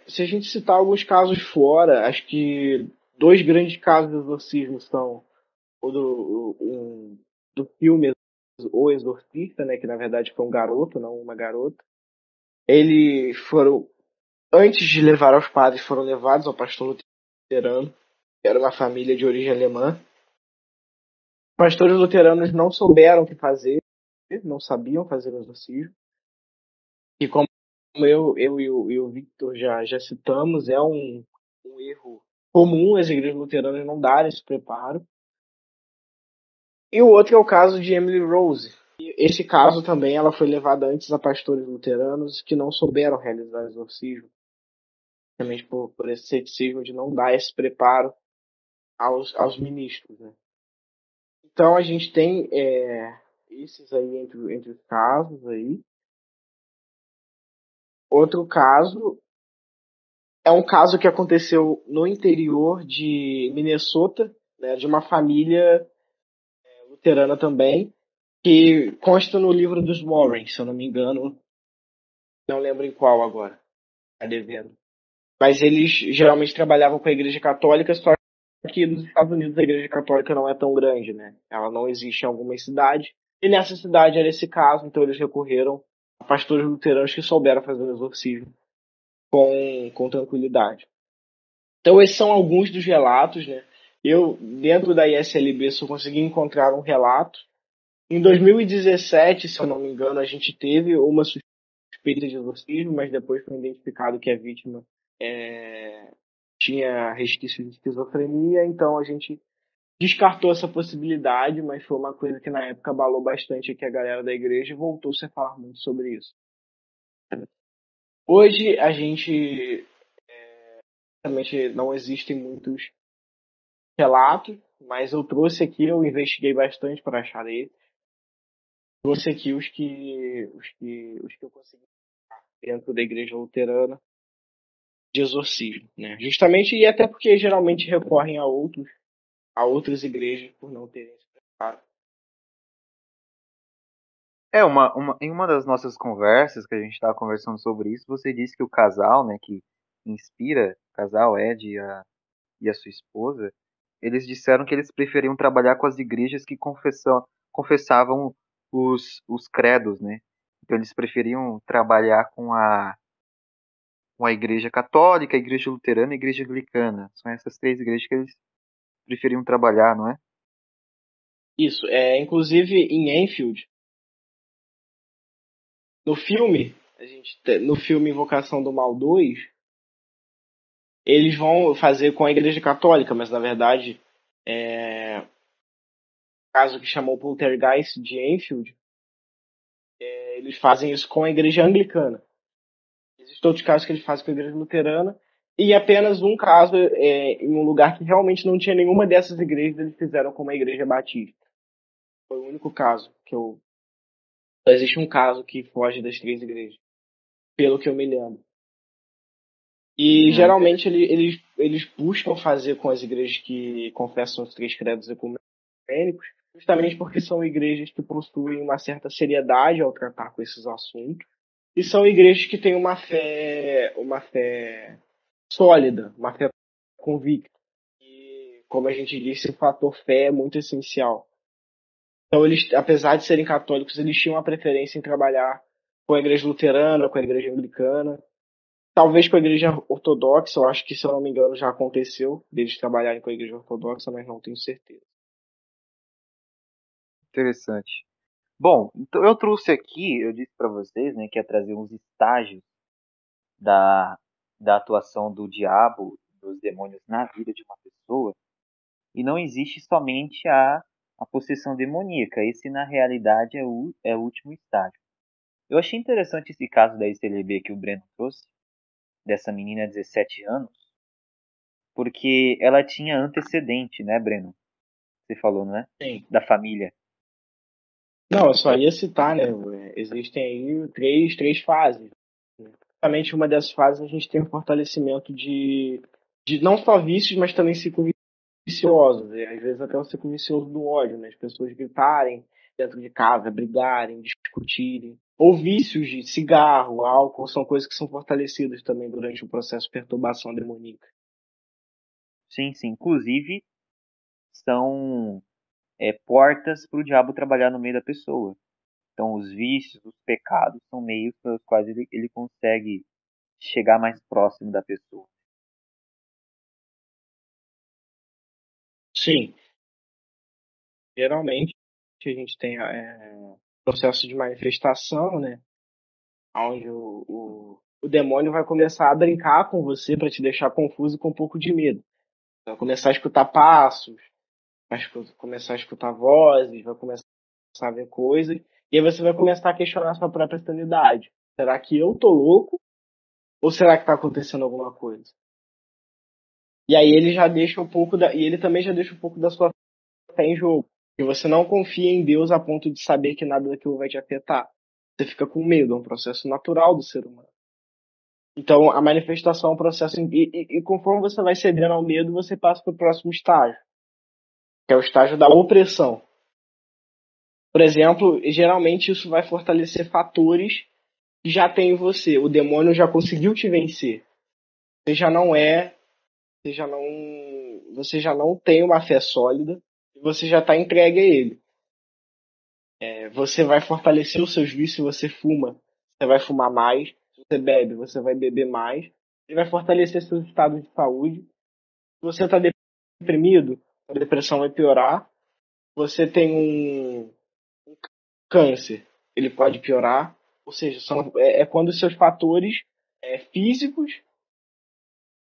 se a gente citar alguns casos fora, acho que dois grandes casos de exorcismo são o do filme O Exorcista, né, que na verdade foi um garoto, não uma garota. Eles foram, antes de levar aos padres, foram levados ao pastor luterano, que era uma família de origem alemã. Os pastores luteranos não souberam o que fazer, não sabiam fazer o exorcismo. E como eu e o Victor já citamos, é um erro comum as igrejas luteranas não darem esse preparo. E o outro é o caso de Emily Rose. E esse caso também ela foi levada antes a pastores luteranos que não souberam realizar exorcismo. Também por esse ceticismo de não dar esse preparo aos ministros. Né? Então a gente tem esses aí entre os casos aí. Outro caso é um caso que aconteceu no interior de Minnesota, né, de uma família luterana também, que consta no livro dos Warren, se eu não me engano. Não lembro em qual agora. Tá devendo. Mas eles geralmente trabalhavam com a Igreja Católica, só que nos Estados Unidos a Igreja Católica não é tão grande, né? Ela não existe em algumas cidades. E nessa cidade era esse caso, então eles recorreram a pastores luteranos que souberam fazer o exorcismo com tranquilidade. Então esses são alguns dos relatos, né? Eu, dentro da ISLB, só consegui encontrar um relato. Em 2017, se eu não me engano, a gente teve uma suspeita de exorcismo, mas depois foi identificado que a vítima tinha resquícios de esquizofrenia, então a gente descartou essa possibilidade, mas foi uma coisa que na época abalou bastante aqui a galera da igreja e voltou-se a falar muito sobre isso. Hoje a gente realmente não existem muitos relatos, mas eu trouxe aqui, eu investiguei bastante para achar ele. Trouxe aqui os que eu consegui dentro da igreja luterana de exorcismo, né? Justamente e até porque geralmente recorrem a outras igrejas por não terem esse preparo. Em uma das nossas conversas, que a gente estava conversando sobre isso, você disse que o casal, né, que inspira, o casal Ed e a sua esposa, eles disseram que eles preferiam trabalhar com as igrejas que confessavam os credos, né? Então eles preferiam trabalhar com a igreja católica, a igreja luterana e a igreja anglicana. São essas três igrejas que eles preferiam trabalhar, não é? Isso, inclusive em Enfield, no filme Invocação do Mal 2, eles vão fazer com a igreja católica, mas na verdade, o caso que chamou Poltergeist de Enfield, eles fazem isso com a igreja anglicana. Existem outros casos que eles fazem com a igreja luterana, e apenas um caso, em um lugar que realmente não tinha nenhuma dessas igrejas, eles fizeram com uma igreja batista. Foi o único caso que eu. Só existe um caso que foge das três igrejas, pelo que eu me lembro. E Ah, geralmente eles buscam fazer com as igrejas que confessam os três credos ecumênicos, justamente porque são igrejas que possuem uma certa seriedade ao tratar com esses assuntos. E são igrejas que têm uma fé sólida, uma fé convicta. E, como a gente disse, o fator fé é muito essencial. Então, eles, apesar de serem católicos, eles tinham uma preferência em trabalhar com a igreja luterana, com a igreja anglicana, talvez com a igreja ortodoxa. Eu acho que, se eu não me engano, já aconteceu deles trabalharem com a igreja ortodoxa, mas não tenho certeza. interessante. Bom, então eu trouxe aqui, eu disse para vocês, né, que ia trazer uns estágios da, da atuação do diabo, dos demônios na vida de uma pessoa, e não existe somente a possessão demoníaca. Esse, na realidade, é o último estágio. Eu achei interessante esse caso da ICLB que o Breno trouxe, dessa menina de 17 anos, porque ela tinha antecedente, né, Breno? Você falou, não é? Sim. Da família. Não, eu só ia citar, né? Existem aí três fases. Justamente uma dessas fases a gente tem o fortalecimento de não só vícios, mas também ciclos viciosos. E às vezes até o ciclo vicioso do ódio, né? As pessoas gritarem dentro de casa, brigarem, discutirem. Ou vícios de cigarro, álcool, são coisas que são fortalecidas também durante o processo de perturbação demoníaca. Sim, sim. Inclusive, são portas para o diabo trabalhar no meio da pessoa. Então, os vícios, os pecados são meios pelos quais ele consegue chegar mais próximo da pessoa. Sim, geralmente a gente tem processo de manifestação, né? Onde o demônio vai começar a brincar com você para te deixar confuso e com um pouco de medo. Vai começar a escutar passos, vai começar a escutar vozes, vai começar a ver coisas, e aí você vai começar a questionar a sua própria sanidade. Será que eu tô louco? Ou será que tá acontecendo alguma coisa? E aí ele já deixa um pouco e ele também já deixa um pouco da sua fé em jogo. Que você não confia em Deus a ponto de saber que nada daquilo vai te afetar. Você fica com medo, é um processo natural do ser humano. Então, a manifestação é um processo. E conforme você vai cedendo ao medo, você passa para o próximo estágio, que é o estágio da opressão. Por exemplo, geralmente isso vai fortalecer fatores que já tem em você. O demônio já conseguiu te vencer. Você já não é. Você já não tem uma fé sólida e você já está entregue a ele. Você vai fortalecer os seus vícios. Se você fuma, você vai fumar mais. Se você bebe, você vai beber mais. Ele vai fortalecer seus estados de saúde. Se você está deprimido, a depressão vai piorar. Você tem um câncer, ele pode piorar. Ou seja, é quando os seus fatores físicos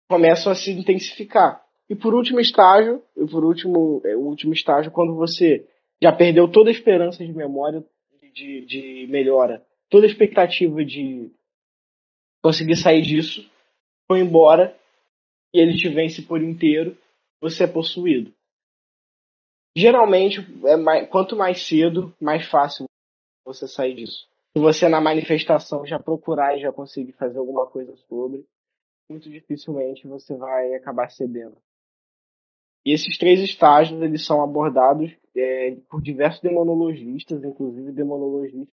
começam a se intensificar. E por último estágio, o último estágio, quando você já perdeu toda a esperança de memória, de melhora, toda a expectativa de conseguir sair disso, foi embora e ele te vence por inteiro, você é possuído. Geralmente, quanto mais cedo, mais fácil você sair disso. Se você na manifestação já procurar e já conseguir fazer alguma coisa sobre, muito dificilmente você vai acabar cedendo. E esses três estágios eles são abordados por diversos demonologistas, inclusive demonologistas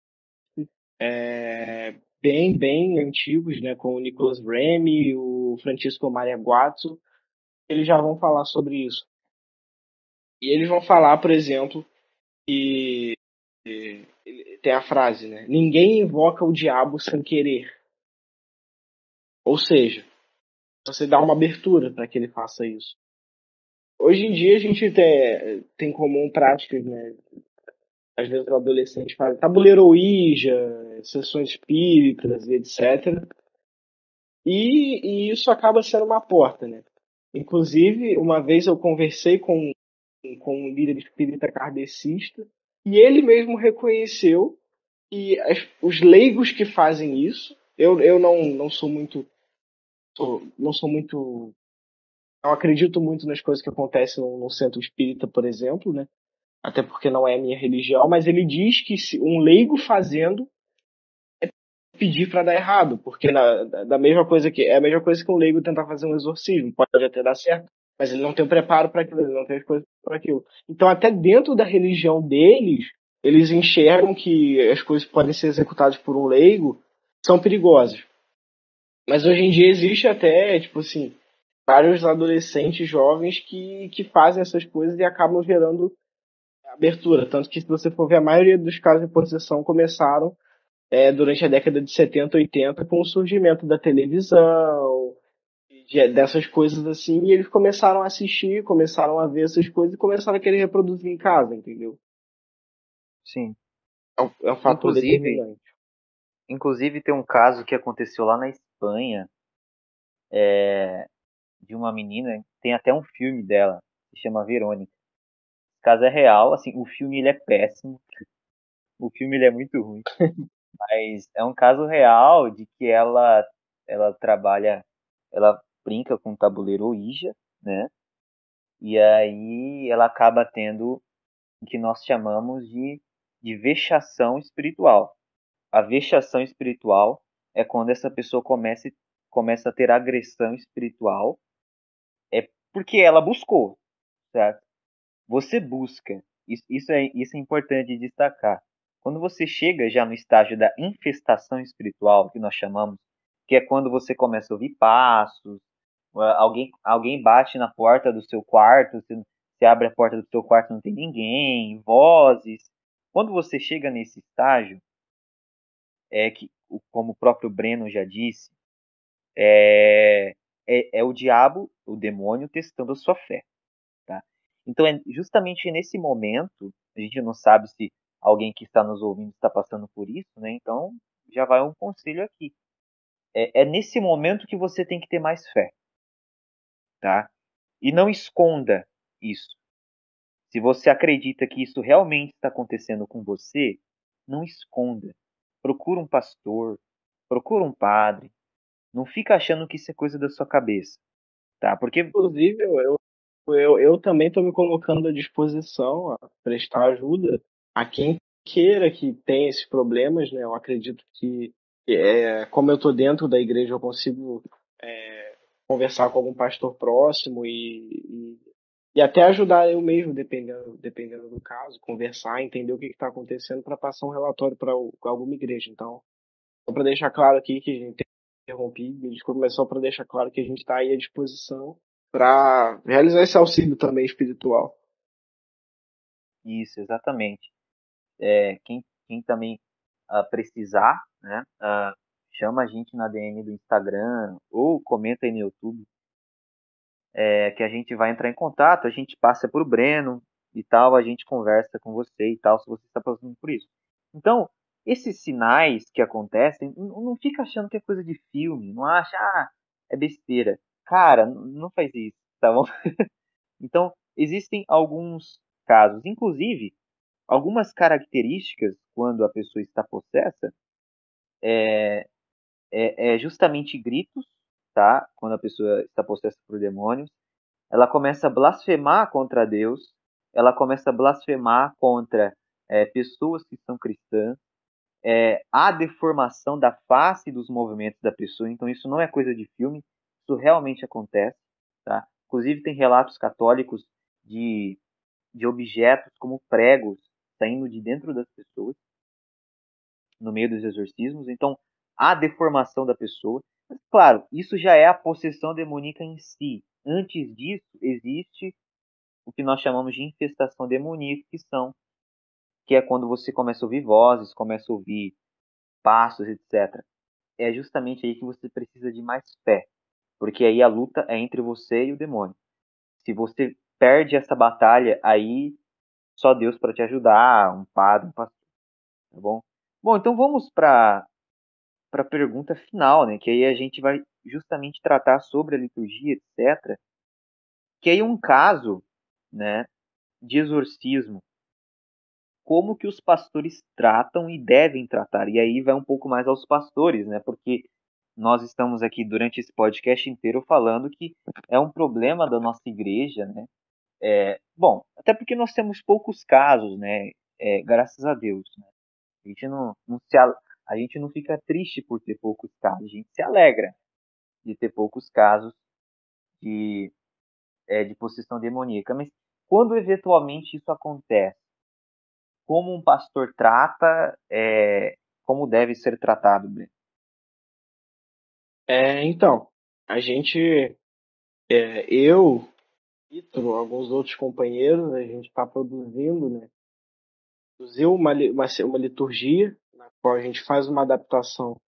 bem antigos, né, como o Nicholas Remy, o Francisco Mariaguatsu, eles já vão falar sobre isso. E eles vão falar, por exemplo, que tem a frase, né, ninguém invoca o diabo sem querer. Ou seja, você dá uma abertura para que ele faça isso. Hoje em dia a gente tem comum práticas, né? Às vezes o adolescente faz tabuleiro Ouija, sessões espíritas e etc. E isso acaba sendo uma porta, né? Inclusive, uma vez eu conversei com um líder espírita kardecista e ele mesmo reconheceu que os leigos que fazem isso, eu não sou muito, não sou muito, não acredito muito nas coisas que acontecem no centro espírita, por exemplo, né? Até porque não é a minha religião, mas ele diz que se um leigo fazendo pedir para dar errado, porque da mesma coisa que é a mesma coisa que um leigo tentar fazer um exorcismo, pode até dar certo, mas ele não tem o preparo para aquilo, ele não tem as coisas para aquilo. Então, até dentro da religião deles, eles enxergam que as coisas que podem ser executadas por um leigo são perigosas. Mas hoje em dia existe até, tipo assim, vários adolescentes jovens que fazem essas coisas e acabam gerando abertura. Tanto que, se você for ver, a maioria dos casos de possessão começaram durante a década de 70, 80, com o surgimento da televisão, dessas coisas assim, e eles começaram a assistir, começaram a ver essas coisas e começaram a querer reproduzir em casa, entendeu? Sim. É um fator Inclusive, determinante. inclusive tem um caso que aconteceu lá na Espanha, de uma menina, tem até um filme dela, que chama Verônica. O caso é real, assim, o filme ele é péssimo, o filme ele é muito ruim, mas é um caso real de que ela trabalha, ela brinca com o tabuleiro Ouija, né? E aí ela acaba tendo o que nós chamamos de vexação espiritual. A vexação espiritual é quando essa pessoa começa a ter agressão espiritual, é porque ela buscou, certo? Você busca, isso é importante destacar. Quando você chega já no estágio da infestação espiritual, que nós chamamos, que é quando você começa a ouvir passos, alguém bate na porta do seu quarto, você abre a porta do seu quarto, não tem ninguém, vozes. Quando você chega nesse estágio, é que, como o próprio Breno já disse, é o diabo, o demônio, testando a sua fé. Tá? Então, é justamente nesse momento, a gente não sabe se alguém que está nos ouvindo está passando por isso, né? Então, já vai um conselho aqui. É nesse momento que você tem que ter mais fé, tá? E não esconda isso. Se você acredita que isso realmente está acontecendo com você, não esconda. Procura um pastor, procura um padre. Não fica achando que isso é coisa da sua cabeça, tá? Porque Inclusive, eu também estou me colocando à disposição a prestar ajuda a quem queira que tenha esses problemas, né? Eu acredito que, como eu estou dentro da igreja, eu consigo conversar com algum pastor próximo e até ajudar eu mesmo, dependendo do caso, conversar, entender o que está acontecendo para passar um relatório para alguma igreja. Então, só para deixar claro aqui que a gente interrompi, desculpa, mas só para deixar claro que a gente está aí à disposição para realizar esse auxílio também espiritual. isso, exatamente. Quem também precisar, né, chama a gente na DM do Instagram ou comenta aí no YouTube. que a gente vai entrar em contato, a gente passa por Breno e tal, a gente conversa com você e tal, se você está passando por isso. Então, esses sinais que acontecem, não fica achando que é coisa de filme, não acha, é besteira. Cara, não faz isso, tá bom? Então, existem alguns casos, inclusive, algumas características quando a pessoa está possessa, é justamente gritos, tá? Quando a pessoa está possessa por demônios, ela começa a blasfemar contra Deus, ela começa a blasfemar contra pessoas que são cristãs, a deformação da face e dos movimentos da pessoa, então isso não é coisa de filme, isso realmente acontece, tá? Inclusive tem relatos católicos de, de objetos como pregos saindo de dentro das pessoas, no meio dos exorcismos, então a deformação da pessoa. Mas, claro, isso já é a possessão demoníaca em si. Antes disso, existe o que nós chamamos de infestação demoníaca, que é quando você começa a ouvir vozes, começa a ouvir passos, etc. É justamente aí que você precisa de mais fé, porque aí a luta é entre você e o demônio. Se você perde essa batalha, aí só Deus para te ajudar, um padre, um pastor, tá bom? Bom, então vamos para a pergunta final, né? Que aí a gente vai justamente tratar sobre a liturgia, etc. Que aí um caso, né, de exorcismo, como que os pastores tratam e devem tratar. E aí vai um pouco mais aos pastores, né? Porque nós estamos aqui durante esse podcast inteiro falando que é um problema da nossa igreja, né? Bom, até porque nós temos poucos casos, né? Graças a Deus, né? A gente a gente não fica triste por ter poucos casos, a gente se alegra de ter poucos casos de, de possessão demoníaca. Mas quando eventualmente isso acontece, como um pastor trata, como deve ser tratado, Breno? Então, a gente, eu, Vitor, alguns outros companheiros, a gente está produzindo, né? Produziu uma liturgia, na qual a gente faz uma adaptação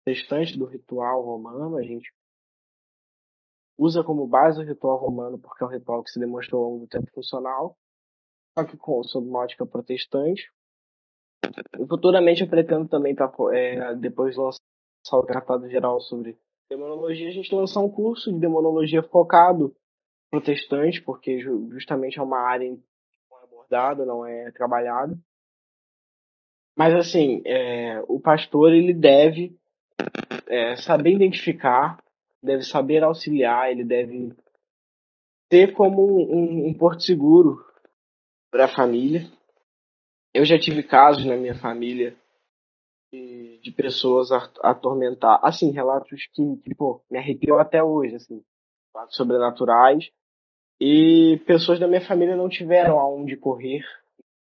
restante do ritual romano, a gente usa como base o ritual romano, porque é um ritual que se demonstrou ao longo do tempo funcional, só que sob uma ótica protestante. E futuramente eu pretendo também, depois de lançar o Tratado Geral sobre Demonologia, a gente lançar um curso de demonologia focado protestante, porque justamente é uma área que não é abordada, não é trabalhada. Mas assim, o pastor ele deve saber identificar, deve saber auxiliar, ele deve ter como um porto seguro para a família. Eu já tive casos na minha família de pessoas atormentar, assim, relatos que pô, me arrepiam até hoje, assim, relatos sobrenaturais, e pessoas da minha família não tiveram aonde correr,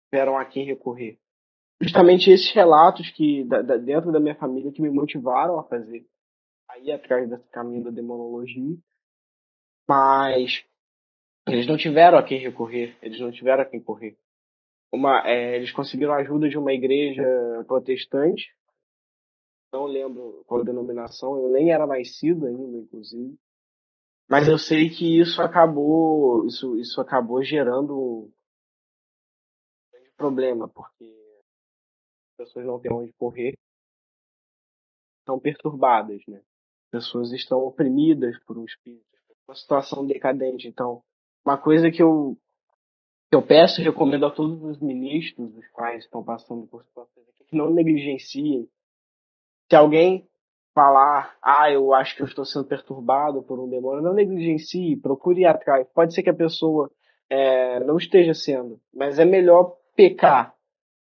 tiveram a quem recorrer. Justamente esses relatos que dentro da minha família que me motivaram a fazer, a ir atrás desse caminho da demonologia, mas eles não tiveram a quem recorrer, eles não tiveram a quem correr. Eles conseguiram a ajuda de uma igreja protestante, não lembro qual denominação, eu nem era nascido ainda, inclusive. Mas eu sei que isso acabou gerando um grande problema, porque as pessoas não têm onde correr, estão perturbadas, né? As pessoas estão oprimidas por um espírito, uma situação decadente. Então, uma coisa que eu peço e recomendo a todos os ministros, os quais estão passando por situações aqui, que não negligenciem. Se alguém falar, eu acho que eu estou sendo perturbado por um demônio, não negligencie, procure ir atrás. Pode ser que a pessoa não esteja sendo, mas é melhor pecar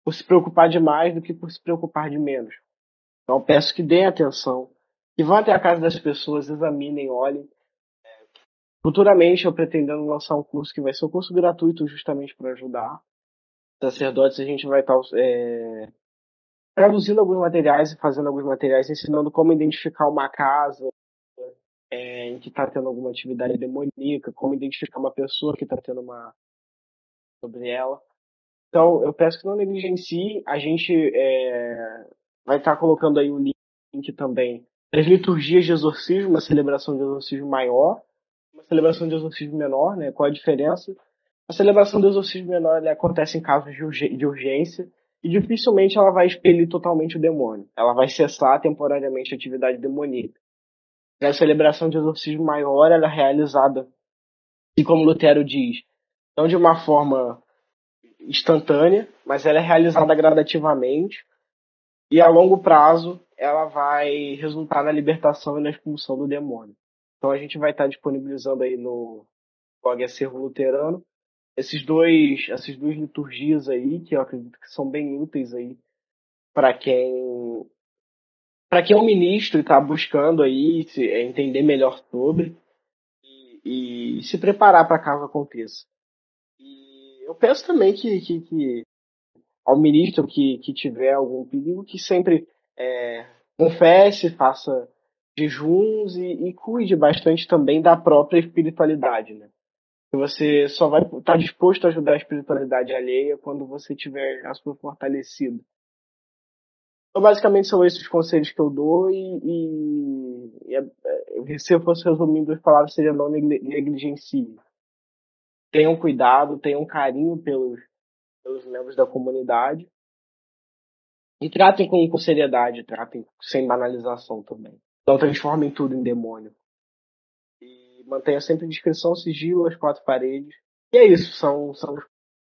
por se preocupar demais do que por se preocupar de menos. Então, eu peço que deem atenção, que vão até a casa das pessoas, examinem, olhem. Futuramente, eu pretendo lançar um curso que vai ser um curso gratuito justamente para ajudar sacerdotes. A gente vai estar traduzindo alguns materiais e fazendo alguns materiais ensinando como identificar uma casa em que está tendo alguma atividade demoníaca, como identificar uma pessoa que está tendo uma sobre ela. Então, eu peço que não negligencie. A gente vai estar colocando aí o link também das liturgias de exorcismo, uma celebração de exorcismo maior, uma uma celebração de exorcismo menor, né? Qual a diferença? A celebração do exorcismo menor ela acontece em casos de urgência e dificilmente ela vai expelir totalmente o demônio. Ela vai cessar temporariamente a atividade demoníaca. Já a celebração de exorcismo maior ela é realizada, e como Lutero diz, não de uma forma instantânea, mas ela é realizada gradativamente e a longo prazo ela vai resultar na libertação e na expulsão do demônio. Então a gente vai estar disponibilizando aí no blog Acervo Luterano essas duas liturgias aí, que eu acredito que são bem úteis aí para quem é um ministro e está buscando aí entender melhor sobre e se preparar para caso aconteça. E eu penso também que ao ministro que tiver algum perigo, que sempre confesse, faça jejuns e cuide bastante também da própria espiritualidade, né? Que você só vai estar disposto a ajudar a espiritualidade alheia quando você tiver a sua fortalecida. Então, basicamente, são esses os conselhos que eu dou se eu fosse resumir em duas palavras, seria não negligencie. Tenham cuidado, tenham carinho pelos membros da comunidade e tratem com seriedade, tratem sem banalização também. Não transformem tudo em demônio. E mantenha sempre discrição, sigilo, as quatro paredes. E é isso, são os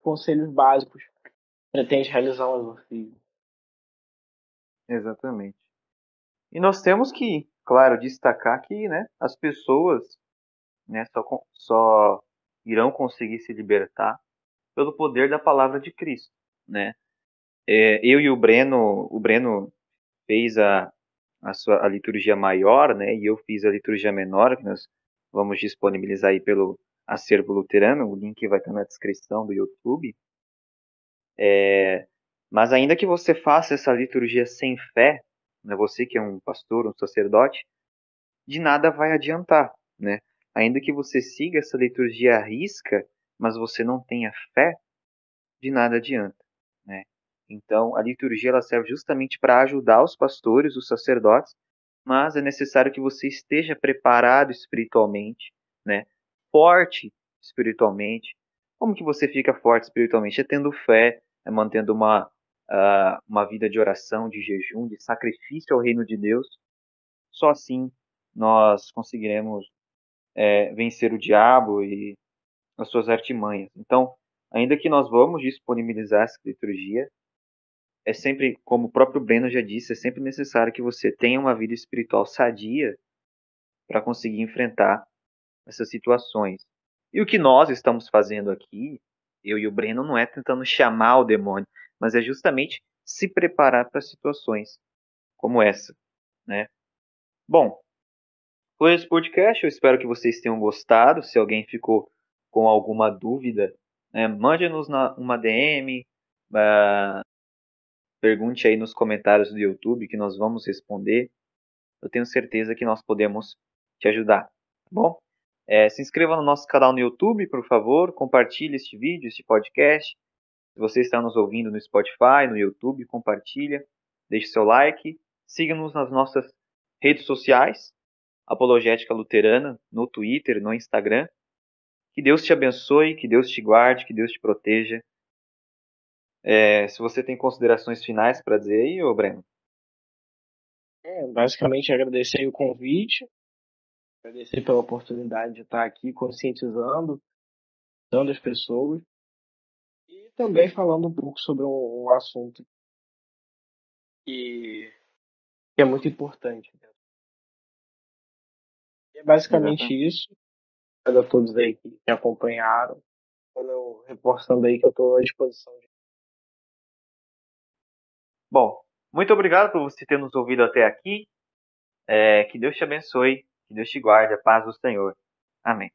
conselhos básicos que pretende realizar um exorcismo. Exatamente. E nós temos que, claro, destacar que, né, as pessoas, né, só irão conseguir se libertar pelo poder da palavra de Cristo, né? Eu e o Breno fez a liturgia maior, né? E eu fiz a liturgia menor, que nós vamos disponibilizar aí pelo Acervo Luterano. O link vai estar na descrição do YouTube. Mas ainda que você faça essa liturgia sem fé, né? Você que é um pastor, um sacerdote, de nada vai adiantar, né? Ainda que você siga essa liturgia à risca, mas você não tenha fé, de nada adianta, né? Então, a liturgia ela serve justamente para ajudar os pastores, os sacerdotes, mas é necessário que você esteja preparado espiritualmente, né? Forte espiritualmente. Como que você fica forte espiritualmente? É tendo fé, é mantendo uma vida de oração, de jejum, de sacrifício ao reino de Deus. Só assim nós conseguiremos vencer o diabo e as suas artimanhas. Então, ainda que nós vamos disponibilizar essa liturgia, é sempre, como o próprio Breno já disse, é sempre necessário que você tenha uma vida espiritual sadia para conseguir enfrentar essas situações. E o que nós estamos fazendo aqui, eu e o Breno, não é tentando chamar o demônio, mas é justamente se preparar para situações como essa, né? Bom, foi esse podcast, eu espero que vocês tenham gostado. Se alguém ficou com alguma dúvida, mande-nos uma DM, pergunte aí nos comentários do YouTube que nós vamos responder. Eu tenho certeza que nós podemos te ajudar, tá bom? Se inscreva no nosso canal no YouTube, por favor, compartilhe este vídeo, este podcast. Se você está nos ouvindo no Spotify, no YouTube, compartilha, deixe seu like, siga-nos nas nossas redes sociais, Apologética Luterana, no Twitter, no Instagram. Que Deus te abençoe, que Deus te guarde, que Deus te proteja. Se você tem considerações finais para dizer aí, ô Breno. Basicamente, agradecer aí o convite, agradecer pela oportunidade de estar aqui conscientizando, dando as pessoas e também falando um pouco sobre um assunto que é muito importante. E é basicamente Exatamente. isso. Obrigado a todos aí que me acompanharam. Reforçando aí que eu estou à disposição. Bom, muito obrigado por você ter nos ouvido até aqui. Que Deus te abençoe, que Deus te guarde, a paz do Senhor. Amém.